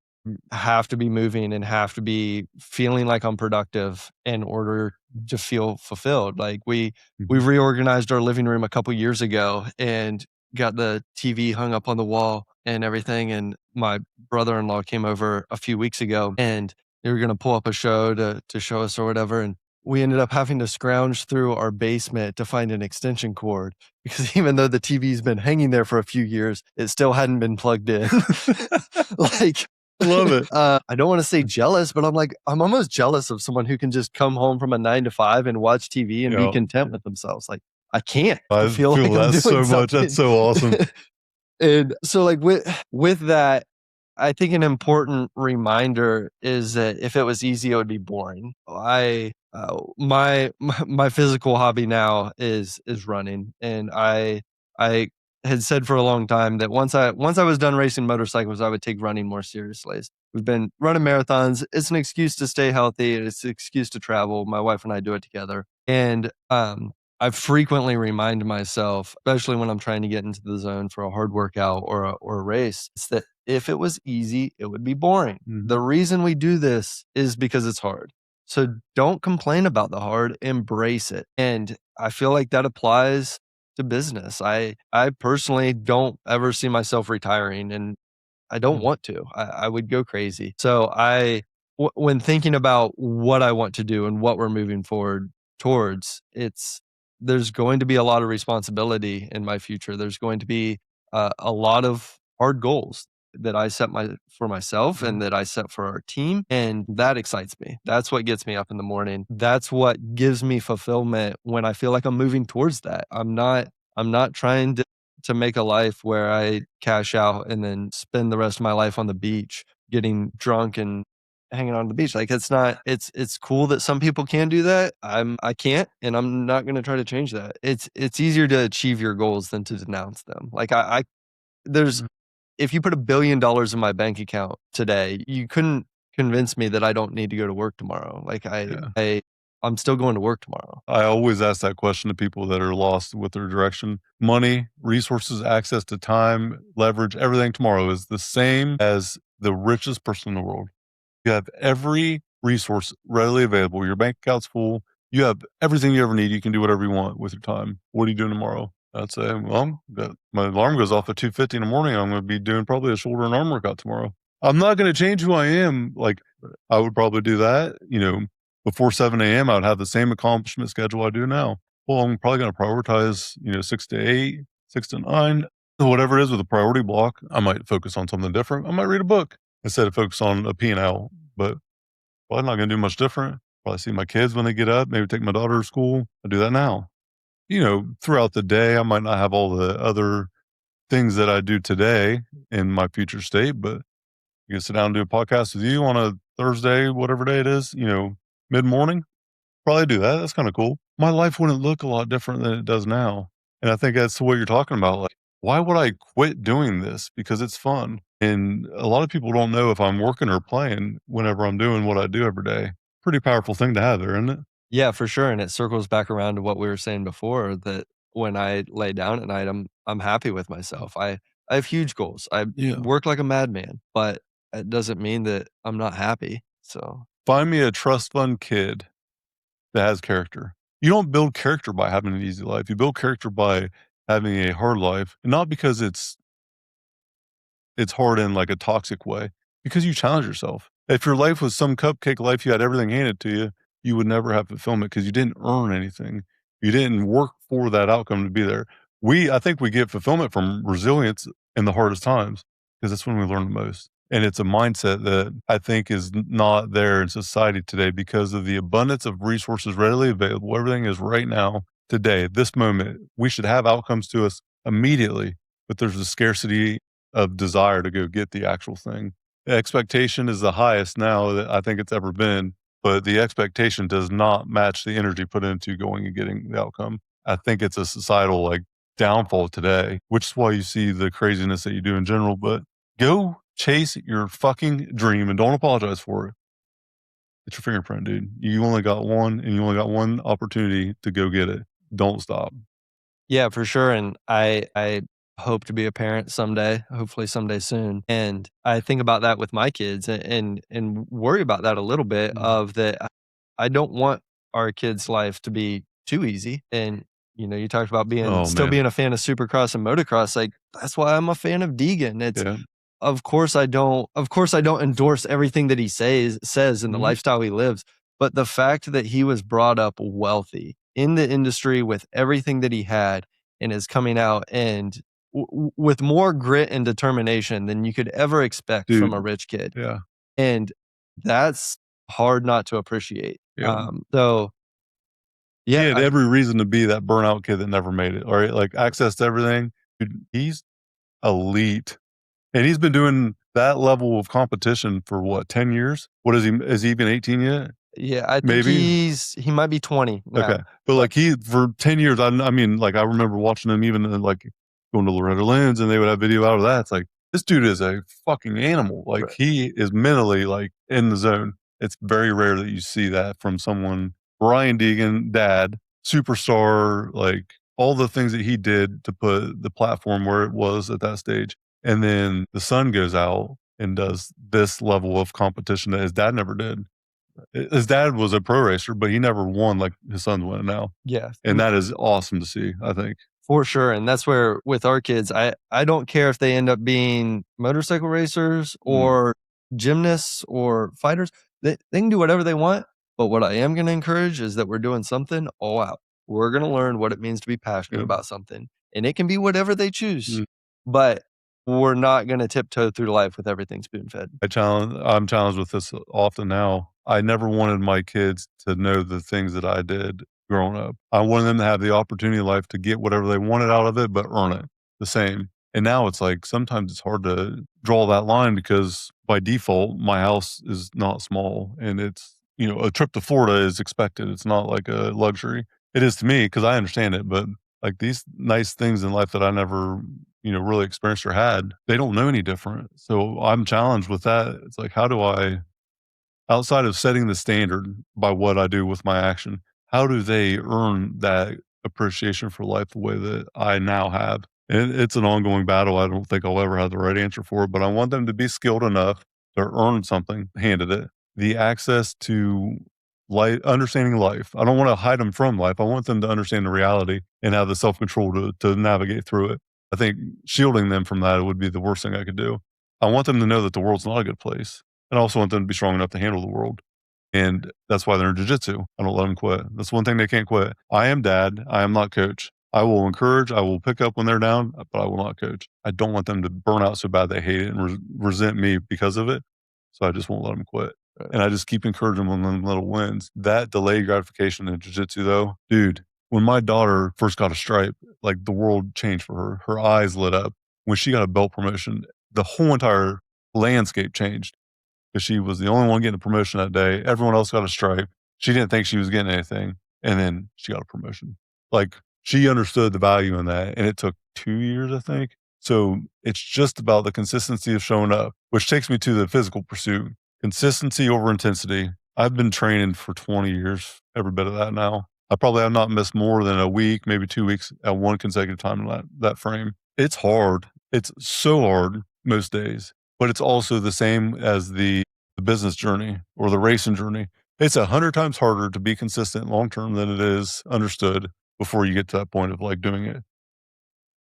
have to be moving and have to be feeling like I'm productive in order to feel fulfilled. Like we reorganized our living room a couple years ago and got the TV hung up on the wall and everything. And my brother-in-law came over a few weeks ago and they were going to pull up a show to show us or whatever. And we ended up having to scrounge through our basement to find an extension cord because even though the TV's been hanging there for a few years, it still hadn't been plugged in. Like, Love it. I don't want to say jealous, but I'm almost jealous of someone who can just come home from a 9 to 5 and watch TV and be content with themselves. Like I can't. I feel like that I'm doing so much. something. That's so awesome. And so like with that, I think an important reminder is that if it was easy, it would be boring. My physical hobby now is running, and I had said for a long time that once I was done racing motorcycles, I would take running more seriously. We've been running marathons. It's an excuse to stay healthy. It's an excuse to travel. My wife and I do it together, and I frequently remind myself, especially when I'm trying to get into the zone for a hard workout or a race, it's that if it was easy, it would be boring. The reason we do this is because it's hard. So don't complain about the hard, embrace it. And I feel like that applies to business. I personally don't ever see myself retiring, and I don't want to. I would go crazy. So when thinking about what I want to do and what we're moving forward towards, there's going to be a lot of responsibility in my future. There's going to be a lot of hard goals that I set for myself and that I set for our team. And that excites me. That's what gets me up in the morning. That's what gives me fulfillment when I feel like I'm moving towards that. I'm not trying to make a life where I cash out and then spend the rest of my life on the beach getting drunk and hanging on the beach. Like it's cool that some people can do that. I can't, and I'm not going to try to change that. It's easier to achieve your goals than to denounce them. Like there's if you put $1 billion in my bank account today, you couldn't convince me that I don't need to go to work tomorrow. Like I'm still going to work tomorrow. I always ask that question to people that are lost with their direction. Money, resources, access to time, leverage, everything tomorrow is the same as the richest person in the world. You have every resource readily available. Your bank account's full. You have everything you ever need. You can do whatever you want with your time. What are you doing tomorrow? I'd say, well, my alarm goes off at 2:50 in the morning. I'm going to be doing probably a shoulder and arm workout tomorrow. I'm not going to change who I am. Like I would probably do that, before 7 a.m. I would have the same accomplishment schedule I do now. well, I'm probably going to prioritize, 6 to 8, 6 to 9, whatever it is with a priority block. I might focus on something different. I might read a book instead of focus on a P&L, but probably not going to do much different. Probably see my kids when they get up, maybe take my daughter to school. I do that now. Throughout the day, I might not have all the other things that I do today in my future state, but you can sit down and do a podcast with you on a Thursday, whatever day it is, mid morning. Probably do that. That's kind of cool. My life wouldn't look a lot different than it does now. And I think that's what you're talking about. Like, why would I quit doing this? Because it's fun. And a lot of people don't know if I'm working or playing whenever I'm doing what I do every day. Pretty powerful thing to have there, isn't it? Yeah, for sure, and it circles back around to what we were saying before, that when I lay down at night, I'm happy with myself. I have huge goals. I Yeah. work like a madman, but it doesn't mean that I'm not happy. So, Find me a trust fund kid that has character. You don't build character by having an easy life. You build character by having a hard life, and not because it's hard in like a toxic way, because you challenge yourself. If your life was some cupcake life, you had everything handed to you, you would never have fulfillment because you didn't earn anything. You didn't work for that outcome to be there. I think we get fulfillment from resilience in the hardest times because that's when we learn the most. And it's a mindset that I think is not there in society today because of the abundance of resources readily available. Everything is right now, today, this moment. We should have outcomes to us immediately, but there's a scarcity of desire to go get the actual thing. The expectation is the highest now that I think it's ever been, but the expectation does not match the energy put into going and getting the outcome. I think it's a societal like downfall today, which is why you see the craziness that you do in general. But go chase your fucking dream and don't apologize for it. It's your fingerprint, dude. You only got one and you only got one opportunity to go get it. Don't stop. yeah, for sure, and I hope to be a parent someday, hopefully someday soon, and I think about that with my kids and worry about that a little bit Mm. of that I don't want our kids' life to be too easy, and, you talked about Oh still man. being a fan of Supercross and motocross, like, that's why I'm a fan of Deegan. It's Yeah. of course I don't endorse everything that he says and the Mhm. lifestyle he lives, but the fact that he was brought up wealthy in the industry with everything that he had and is coming out and with more grit and determination than you could ever expect from a Dude. rich kid. Yeah. And that's hard not to appreciate. Yeah. So He yeah, had every reason to be that burnout kid that never made it, alright? Like, access to everything. Dude, he's elite, and he's been doing that level of competition for what, 10 years? What is he even 18 yet? yeah, I think Maybe? he might be 20 now. Okay. But, But like, he for 10 years, I mean, like, I remember watching him even, like, going to Loretta Lynn's, and they would have video out of that. It's like, this dude is a fucking animal. Like, right. he is mentally, like, in the zone. It's very rare that you see that from someone. Brian Deegan, dad, superstar, like, all the things that he did to put the platform where it was at that stage. And then the son goes out and does this level of competition that his dad never did. His dad was a pro racer, but he never won like his son's winning now, Yeah. and that is awesome to see, I think. For sure, and that's where with our kids, I don't care if they end up being motorcycle racers Mm, or gymnasts or fighters. They can do whatever they want, but what I am gonna encourage is that we're doing something all out. We're gonna learn what it means to be passionate yep, about something, and it can be whatever they choose, mm. but we're not gonna tiptoe through life with everything spoon-fed. I'm challenged with this often now. I never wanted my kids to know the things that I did growing up. I wanted them to have the opportunity in life to get whatever they wanted out of it, but earn it the same. And now it's like sometimes it's hard to draw that line because by default, my house is not small and it's, a trip to Florida is expected. It's not like a luxury. It is to me because I understand it, but like these nice things in life that I never, really experienced or had, they don't know any different. So I'm challenged with that. It's like, how do I, outside of setting the standard by what I do with my action, how do they earn that appreciation for life the way that I now have? And it's an ongoing battle. I don't think I'll ever have the right answer for it, but I want them to be skilled enough to earn something handed it. The access to life, understanding life. I don't want to hide them from life. I want them to understand the reality and have the self control to navigate through it. I think shielding them from that would be the worst thing I could do. I want them to know that the world's not a good place. And I also want them to be strong enough to handle the world. And that's why they're in jiu-jitsu. I don't let them quit. That's one thing they can't quit. I am dad. I am not coach. I will encourage. I will pick up when they're down, but I will not coach. I don't want them to burn out so bad they hate it and resent me because of it. So I just won't let them quit. And I just keep encouraging them on little wins. That delayed gratification in jiu-jitsu, though, dude, when my daughter first got a stripe, like the world changed for her. Her eyes lit up. When she got a belt promotion, the whole entire landscape changed because she was the only one getting a promotion that day. Everyone else got a stripe. She didn't think she was getting anything. And then she got a promotion. Like, she understood the value in that. And it took 2 years, I think. So it's just about the consistency of showing up, which takes me to the physical pursuit. Consistency over intensity. I've been training for 20 years, every bit of that now. I probably have not missed more than a week, maybe 2 weeks at one consecutive time in that frame. It's hard. It's so hard most days, but it's also the same as the business journey or the racing journey. It's 100 times harder to be consistent long term than it is understood before you get to that point of like doing it.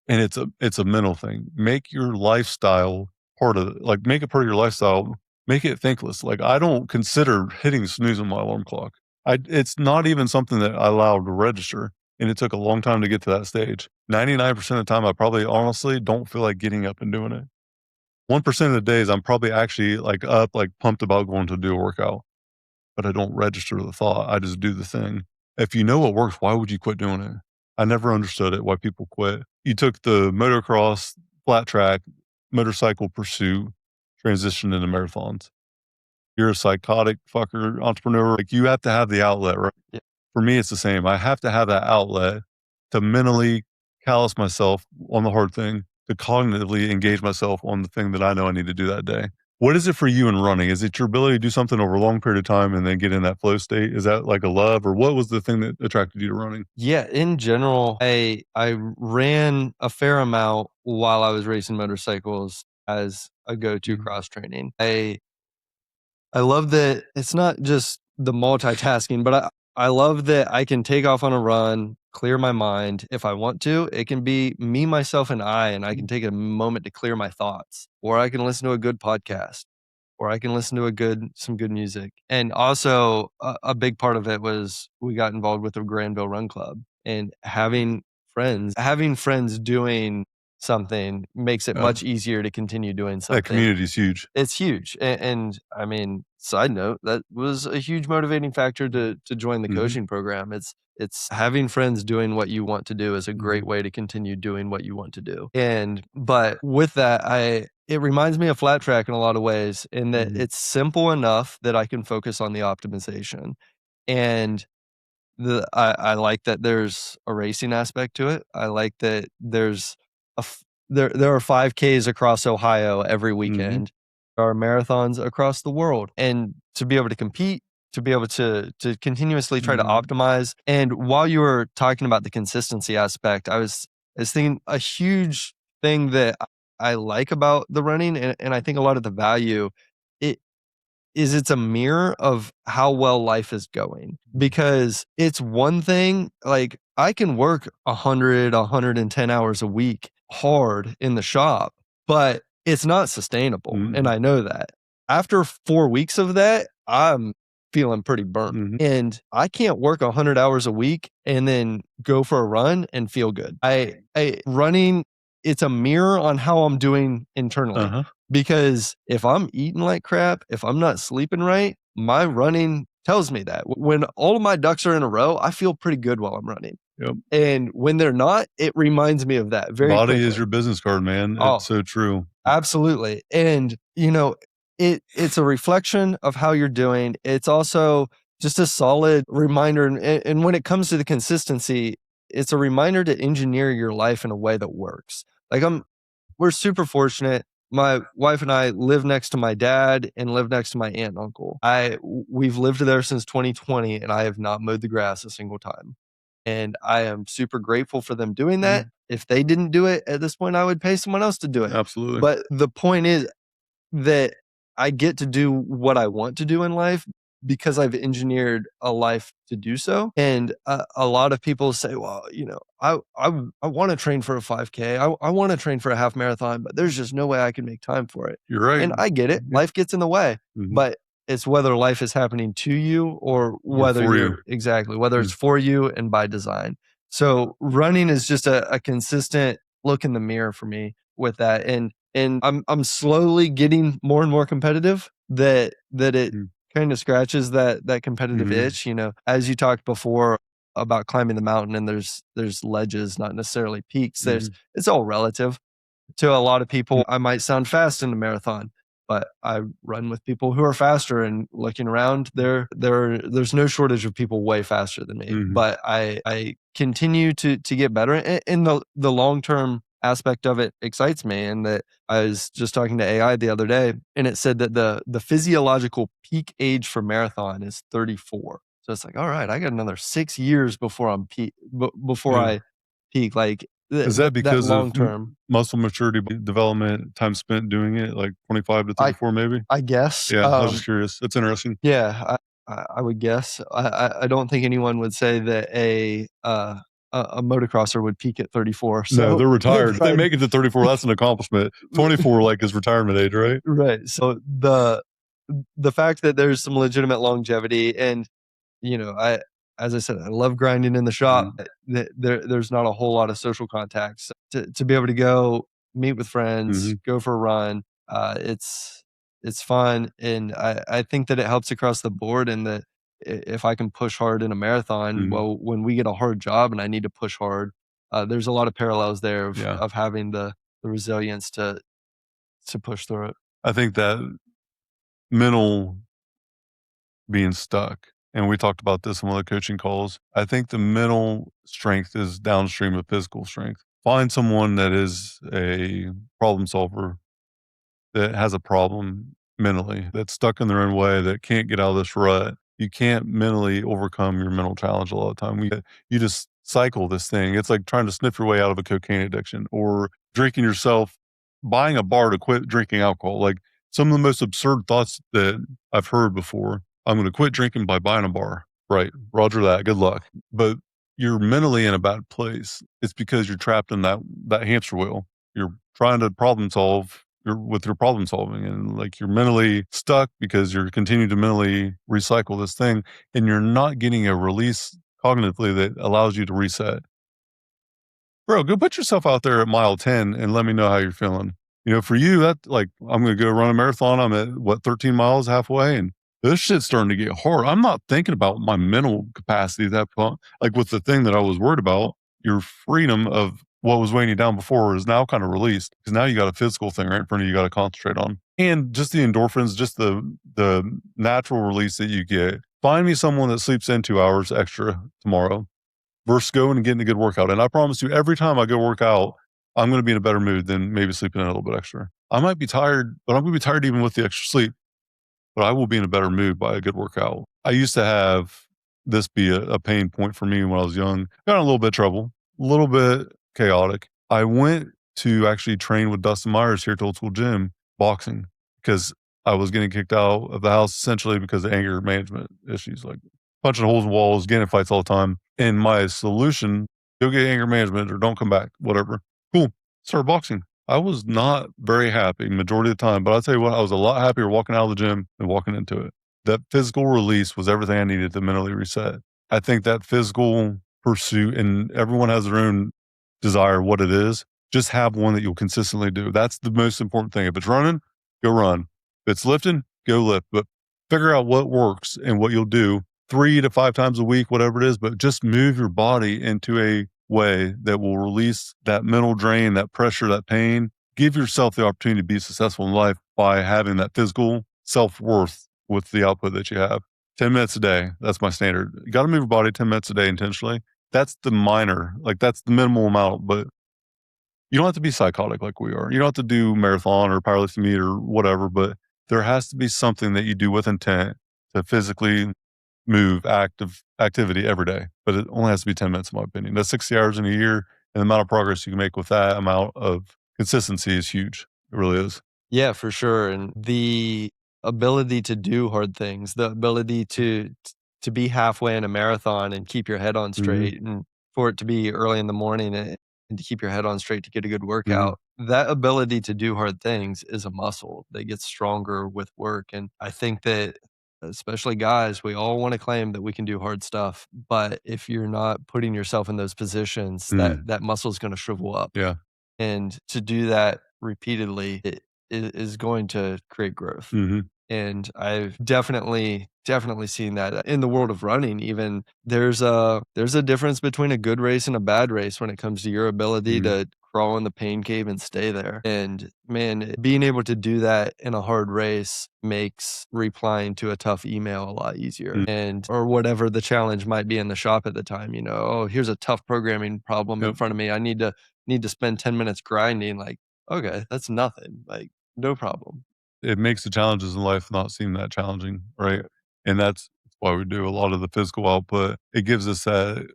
And it's a mental thing. Make your lifestyle part of it. Like, make it part of your lifestyle. Make it thankless. Like, I don't consider hitting snooze on my alarm clock. It's not even something that I allowed to register. And it took a long time to get to that stage. 99% of the time, I probably honestly don't feel like getting up and doing it. 1% of the days, I'm probably actually like up, like pumped about going to do a workout, but I don't register the thought. I just do the thing. If you know what works, why would you quit doing it? I never understood it, why people quit. You took the motocross, flat track, motorcycle pursuit, transitioned into marathons. You're a psychotic fucker entrepreneur. Like, you have to have the outlet, right? Yeah. For me, it's the same. I have to have that outlet to mentally callous myself on the hard thing, to cognitively engage myself on the thing that I know I need to do that day. What is it for you in running? Is it your ability to do something over a long period of time and then get in that flow state? Is that like a love, or what was the thing that attracted you to running? Yeah, in general, I ran a fair amount while I was racing motorcycles as a go-to cross training. I love that it's not just the multitasking, but I love that I can take off on a run, clear my mind if I want to. It can be me, myself, and I can take a moment to clear my thoughts, or I can listen to a good podcast, or I can listen to some good music. And also a big part of it was we got involved with the Granville Run Club, and having friends doing something makes it much easier to continue doing something. That community is huge. It's huge. And I mean, side note, that was a huge motivating factor to join the coaching program. It's having friends doing what you want to do is a great way to continue doing what you want to do. But with that, it reminds me of flat track in a lot of ways, in that it's simple enough that I can focus on the optimization. And I like that there's a racing aspect to it. I like that there's there are 5Ks across Ohio every weekend. There are marathons across the world, and to be able to compete, to be able to continuously try to optimize. And while you were talking about the consistency aspect, I was thinking a huge thing that I like about the running, and I think a lot of the value, it's a mirror of how well life is going. Because it's one thing, like, I can work 100, 110 hours a week hard in the shop, but it's not sustainable. And I know that. After 4 weeks of that, I'm feeling pretty burnt. And I can't work 100 hours a week and then go for a run and feel good. Running, it's a mirror on how I'm doing internally. Because if I'm eating like crap, if I'm not sleeping right, my running tells me that. When all of my ducks are in a row, I feel pretty good while I'm running. And when they're not, it reminds me of that very Body quickly. is your business card, man. Oh, it's so true. Absolutely. And, it's a reflection of how you're doing. It's also just a solid reminder. And when it comes to the consistency, it's a reminder to engineer your life in a way that works. Like, we're super fortunate. My wife and I live next to my dad and live next to my aunt and uncle. We've lived there since 2020, and I have not mowed the grass a single time. And I am super grateful for them doing that. If they didn't do it at this point, I would pay someone else to do it. Absolutely. But the point is that I get to do what I want to do in life because I've engineered a life to do so. And a lot of people say, well, I want to train for a 5K. I want to train for a half marathon, but there's just no way I can make time for it. You're right. And I get it. Life gets in the way. But it's whether life is happening to you or whether for you. whether it's for you and by design. So running is just a consistent look in the mirror for me with that. And I'm slowly getting more and more competitive that it Mm. kind of scratches that competitive Mhm. itch, as you talked before about climbing the mountain, and there's ledges, not necessarily peaks. Mhm. It's all relative. To a lot of people, I might sound fast in a marathon, but I run with people who are faster, and looking around, there's no shortage of people way faster than me. Mhm. But I continue to get better, and the long term aspect of it excites me. And that I was just talking to AI the other day, and it said that the physiological peak age for marathon is 34. So it's like, all right, I got another 6 years before I'm before Yeah. I peak. Like Is that that because long of term. muscle maturity development, time spent doing it, like 25 to I 34 maybe? I guess, Yeah, I was just curious. That's interesting. yeah, I would guess. I don't think anyone would say that a motocrosser would peak at 34, No, so they're they're retired. If they trying. make it to 34, that's an accomplishment. 24, like, is retirement age, right? Right, so the fact that there's some legitimate longevity, and, as I said, I love grinding in the shop. Mhm. There's not a whole lot of social contacts. To be able to go meet with friends, Mhm. go for a run, it's fun, and I think that it helps across the board, and that if I can push hard in a marathon, Mhm. well, when we get a hard job and I need to push hard, there's a lot of parallels there Yeah. of having the resilience to push through it. I think that mental being stuck, and we talked about this in one of the coaching calls. I think the mental strength is downstream of physical strength. Find someone that is a problem solver, that has a problem mentally, that's stuck in their own way, that can't get out of this rut. You can't mentally overcome your mental challenge a lot of the time. You just cycle this thing. It's like trying to sniff your way out of a cocaine addiction or drinking yourself, buying a bar to quit drinking alcohol. Like some of the most absurd thoughts that I've heard before. I'm going to quit drinking by buying a bar. Right. Roger that. Good luck. But you're mentally in a bad place. It's because you're trapped in that hamster wheel. You're trying to problem solve with your problem solving, and like you're mentally stuck because you're continuing to mentally recycle this thing, and you're not getting a release cognitively that allows you to reset. Bro, go put yourself out there at mile 10 and let me know how you're feeling. For you, that like I'm gonna go run a marathon. I'm at what, 13 miles halfway, and this shit's starting to get hard. I'm not thinking about my mental capacity at that point. Like with the thing that I was worried about, your freedom of what was weighing you down before is now kind of released because now you got a physical thing right in front of you, got to concentrate on. And just the endorphins, just the natural release that you get. Find me someone that sleeps in 2 hours extra tomorrow versus going and getting a good workout. And I promise you, every time I go work out, I'm going to be in a better mood than maybe sleeping in a little bit extra. I might be tired, but I'm going to be tired even with the extra sleep, but I will be in a better mood by a good workout. I used to have this be a pain point for me when I was young. Got in a little bit of trouble, a little bit chaotic. I went to actually train with Dustin Myers here at Old School Gym, boxing, because I was getting kicked out of the house essentially because of anger management issues, like punching holes in walls, getting in fights all the time. And my solution, go get anger management or don't come back, whatever. Cool. Start boxing. I was not very happy majority of the time, but I'll tell you what, I was a lot happier walking out of the gym than walking into it. That physical release was everything I needed to mentally reset. I think that physical pursuit, and everyone has their own desire, what it is, just have one that you'll consistently do. That's the most important thing. If it's running, go run. If it's lifting, go lift. But figure out what works and what you'll do 3 to 5 times a week, whatever it is, but just move your body into a way that will release that mental drain, that pressure, that pain. Give yourself the opportunity to be successful in life by having that physical self-worth with the output that you have. 10 minutes a day. That's my standard. You got to move your body 10 minutes a day intentionally. That's the minor, like that's the minimal amount, but you don't have to be psychotic like we are. You don't have to do marathon or powerlifting meet or whatever, but there has to be something that you do with intent to physically move activity every day. But it only has to be 10 minutes, in my opinion. That's 60 hours in a year, and the amount of progress you can make with that amount of consistency is huge. It really is. Yeah, for sure, and the ability to do hard things, the ability to be halfway in a marathon and keep your head on Mhm. straight, and for it to be early in the morning, and to keep your head on straight to get a good Mhm. workout. That ability to do hard things is a muscle that gets stronger with work, and I think that especially guys, we all want to claim that we can do hard stuff. But if you're not putting yourself in those positions, that muscle is going to shrivel up. Yeah. And to do that repeatedly, it is going to create growth. Mm-hmm. And I've definitely seen that in the world of running. Even there's a difference between a good race and a bad race when it comes to your ability to crawl in the pain cave and stay there. And man, being able to do that in a hard race makes replying to a tough email a lot easier. And or whatever the challenge might be in the shop at the time, oh, here's a tough programming problem in front of me. I need to spend 10 minutes grinding. Like, okay, that's nothing. Like, no problem. It makes the challenges in life not seem that challenging, right? And that's why we do a lot of the physical output. It gives us that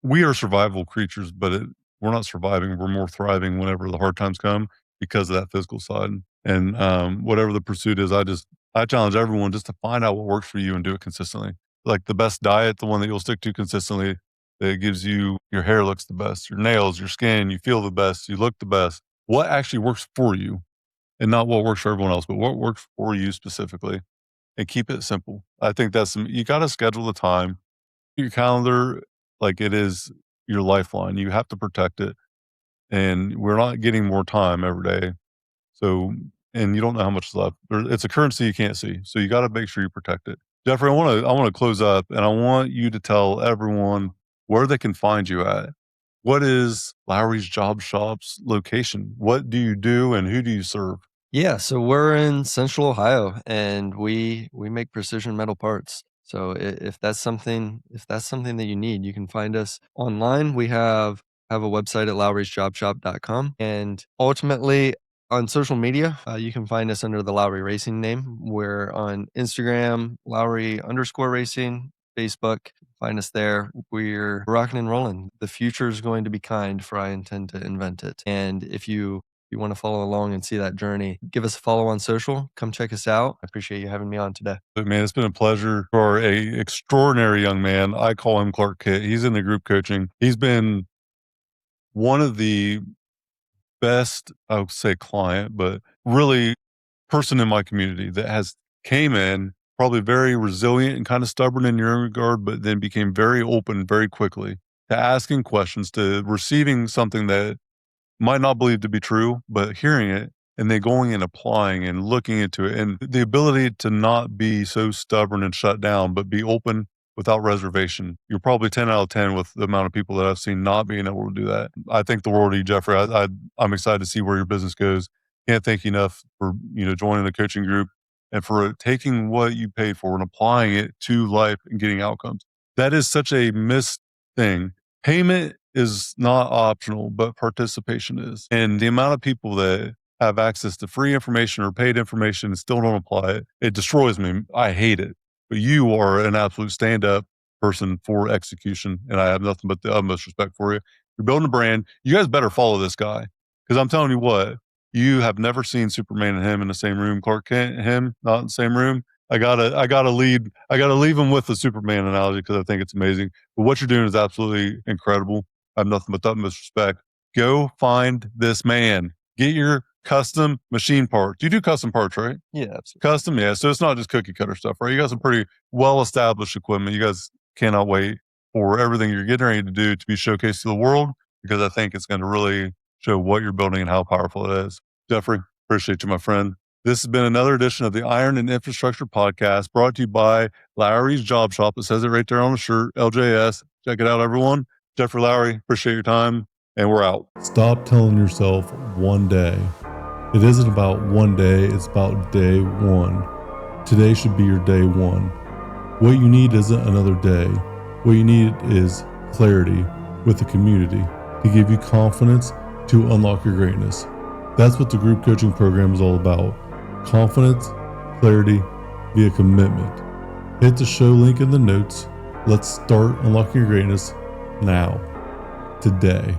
we are survival creatures, but we're not surviving. We're more thriving whenever the hard times come because of that physical side. And whatever the pursuit is, I challenge everyone just to find out what works for you and do it consistently. Like the best diet, the one that you'll stick to consistently, that gives you your hair looks the best, your nails, your skin, you feel the best, you look the best. What actually works for you? And not what works for everyone else, but what works for you specifically, and keep it simple. I think you got to schedule the time, your calendar, like it is your lifeline. You have to protect it. And we're not getting more time every day. So, and you don't know how much is left. It's a currency you can't see. So you got to make sure you protect it. Jeffrey, I want to close up and I want you to tell everyone where they can find you at. What is Lowery's Job Shop's location? What do you do and who do you serve? Yeah, so we're in Central Ohio, and we make precision metal parts. So if that's something that you need, you can find us online. We have a website at lowrysjobshop.com, and ultimately on social media, you can find us under the Lowry Racing name. We're on Instagram, Lowry_racing, Facebook. Find us there. We're rocking and rolling. The future is going to be kind, for I intend to invent it. And if you want to follow along and see that journey, give us a follow on social. Come check us out. I appreciate you having me on today. But man, it's been a pleasure for a extraordinary young man. I call him Clark Kent. He's in the group coaching. He's been one of the best, I would say client, but really person in my community that has came in probably very resilient and kind of stubborn in your regard, but then became very open very quickly to asking questions, to receiving something that might not believe to be true, but hearing it and then going and applying and looking into it, and the ability to not be so stubborn and shut down, but be open without reservation. You're probably 10 out of 10 with the amount of people that I've seen not being able to do that. I think the world of you, Jeffrey. I'm excited to see where your business goes. Can't thank you enough for joining the coaching group and for taking what you paid for and applying it to life and getting outcomes. That is such a missed thing. Payment is not optional, but participation is. And the amount of people that have access to free information or paid information and still don't apply it, it destroys me. I hate it. But you are an absolute stand-up person for execution, and I have nothing but the utmost respect for you. You're building a brand. You guys better follow this guy, because I'm telling you what, you have never seen Superman and him in the same room. Clark Kent and him not in the same room. I gotta leave him with the Superman analogy because I think it's amazing. But what you're doing is absolutely incredible. I have nothing but the utmost respect. Go find this man. Get your custom machine parts. You do custom parts, right? Yeah, absolutely. Custom, yeah. So it's not just cookie cutter stuff, right? You got some pretty well-established equipment. You guys cannot wait for everything you're getting ready to do to be showcased to the world, because I think it's going to really show what you're building and how powerful it is. Jeffrey, appreciate you, my friend. This has been another edition of the Iron and Infrastructure Podcast, brought to you by Lowery's Job Shop. It says it right there on the shirt, LJS. Check it out, everyone. Jeffrey Lowery, appreciate your time, and we're out. Stop telling yourself one day. It isn't about one day, it's about day one. Today should be your day one. What you need isn't another day. What you need is clarity with the community to give you confidence to unlock your greatness. That's what the group coaching program is all about. Confidence, clarity, via commitment. Hit the show link in the notes. Let's start unlocking your greatness now, today.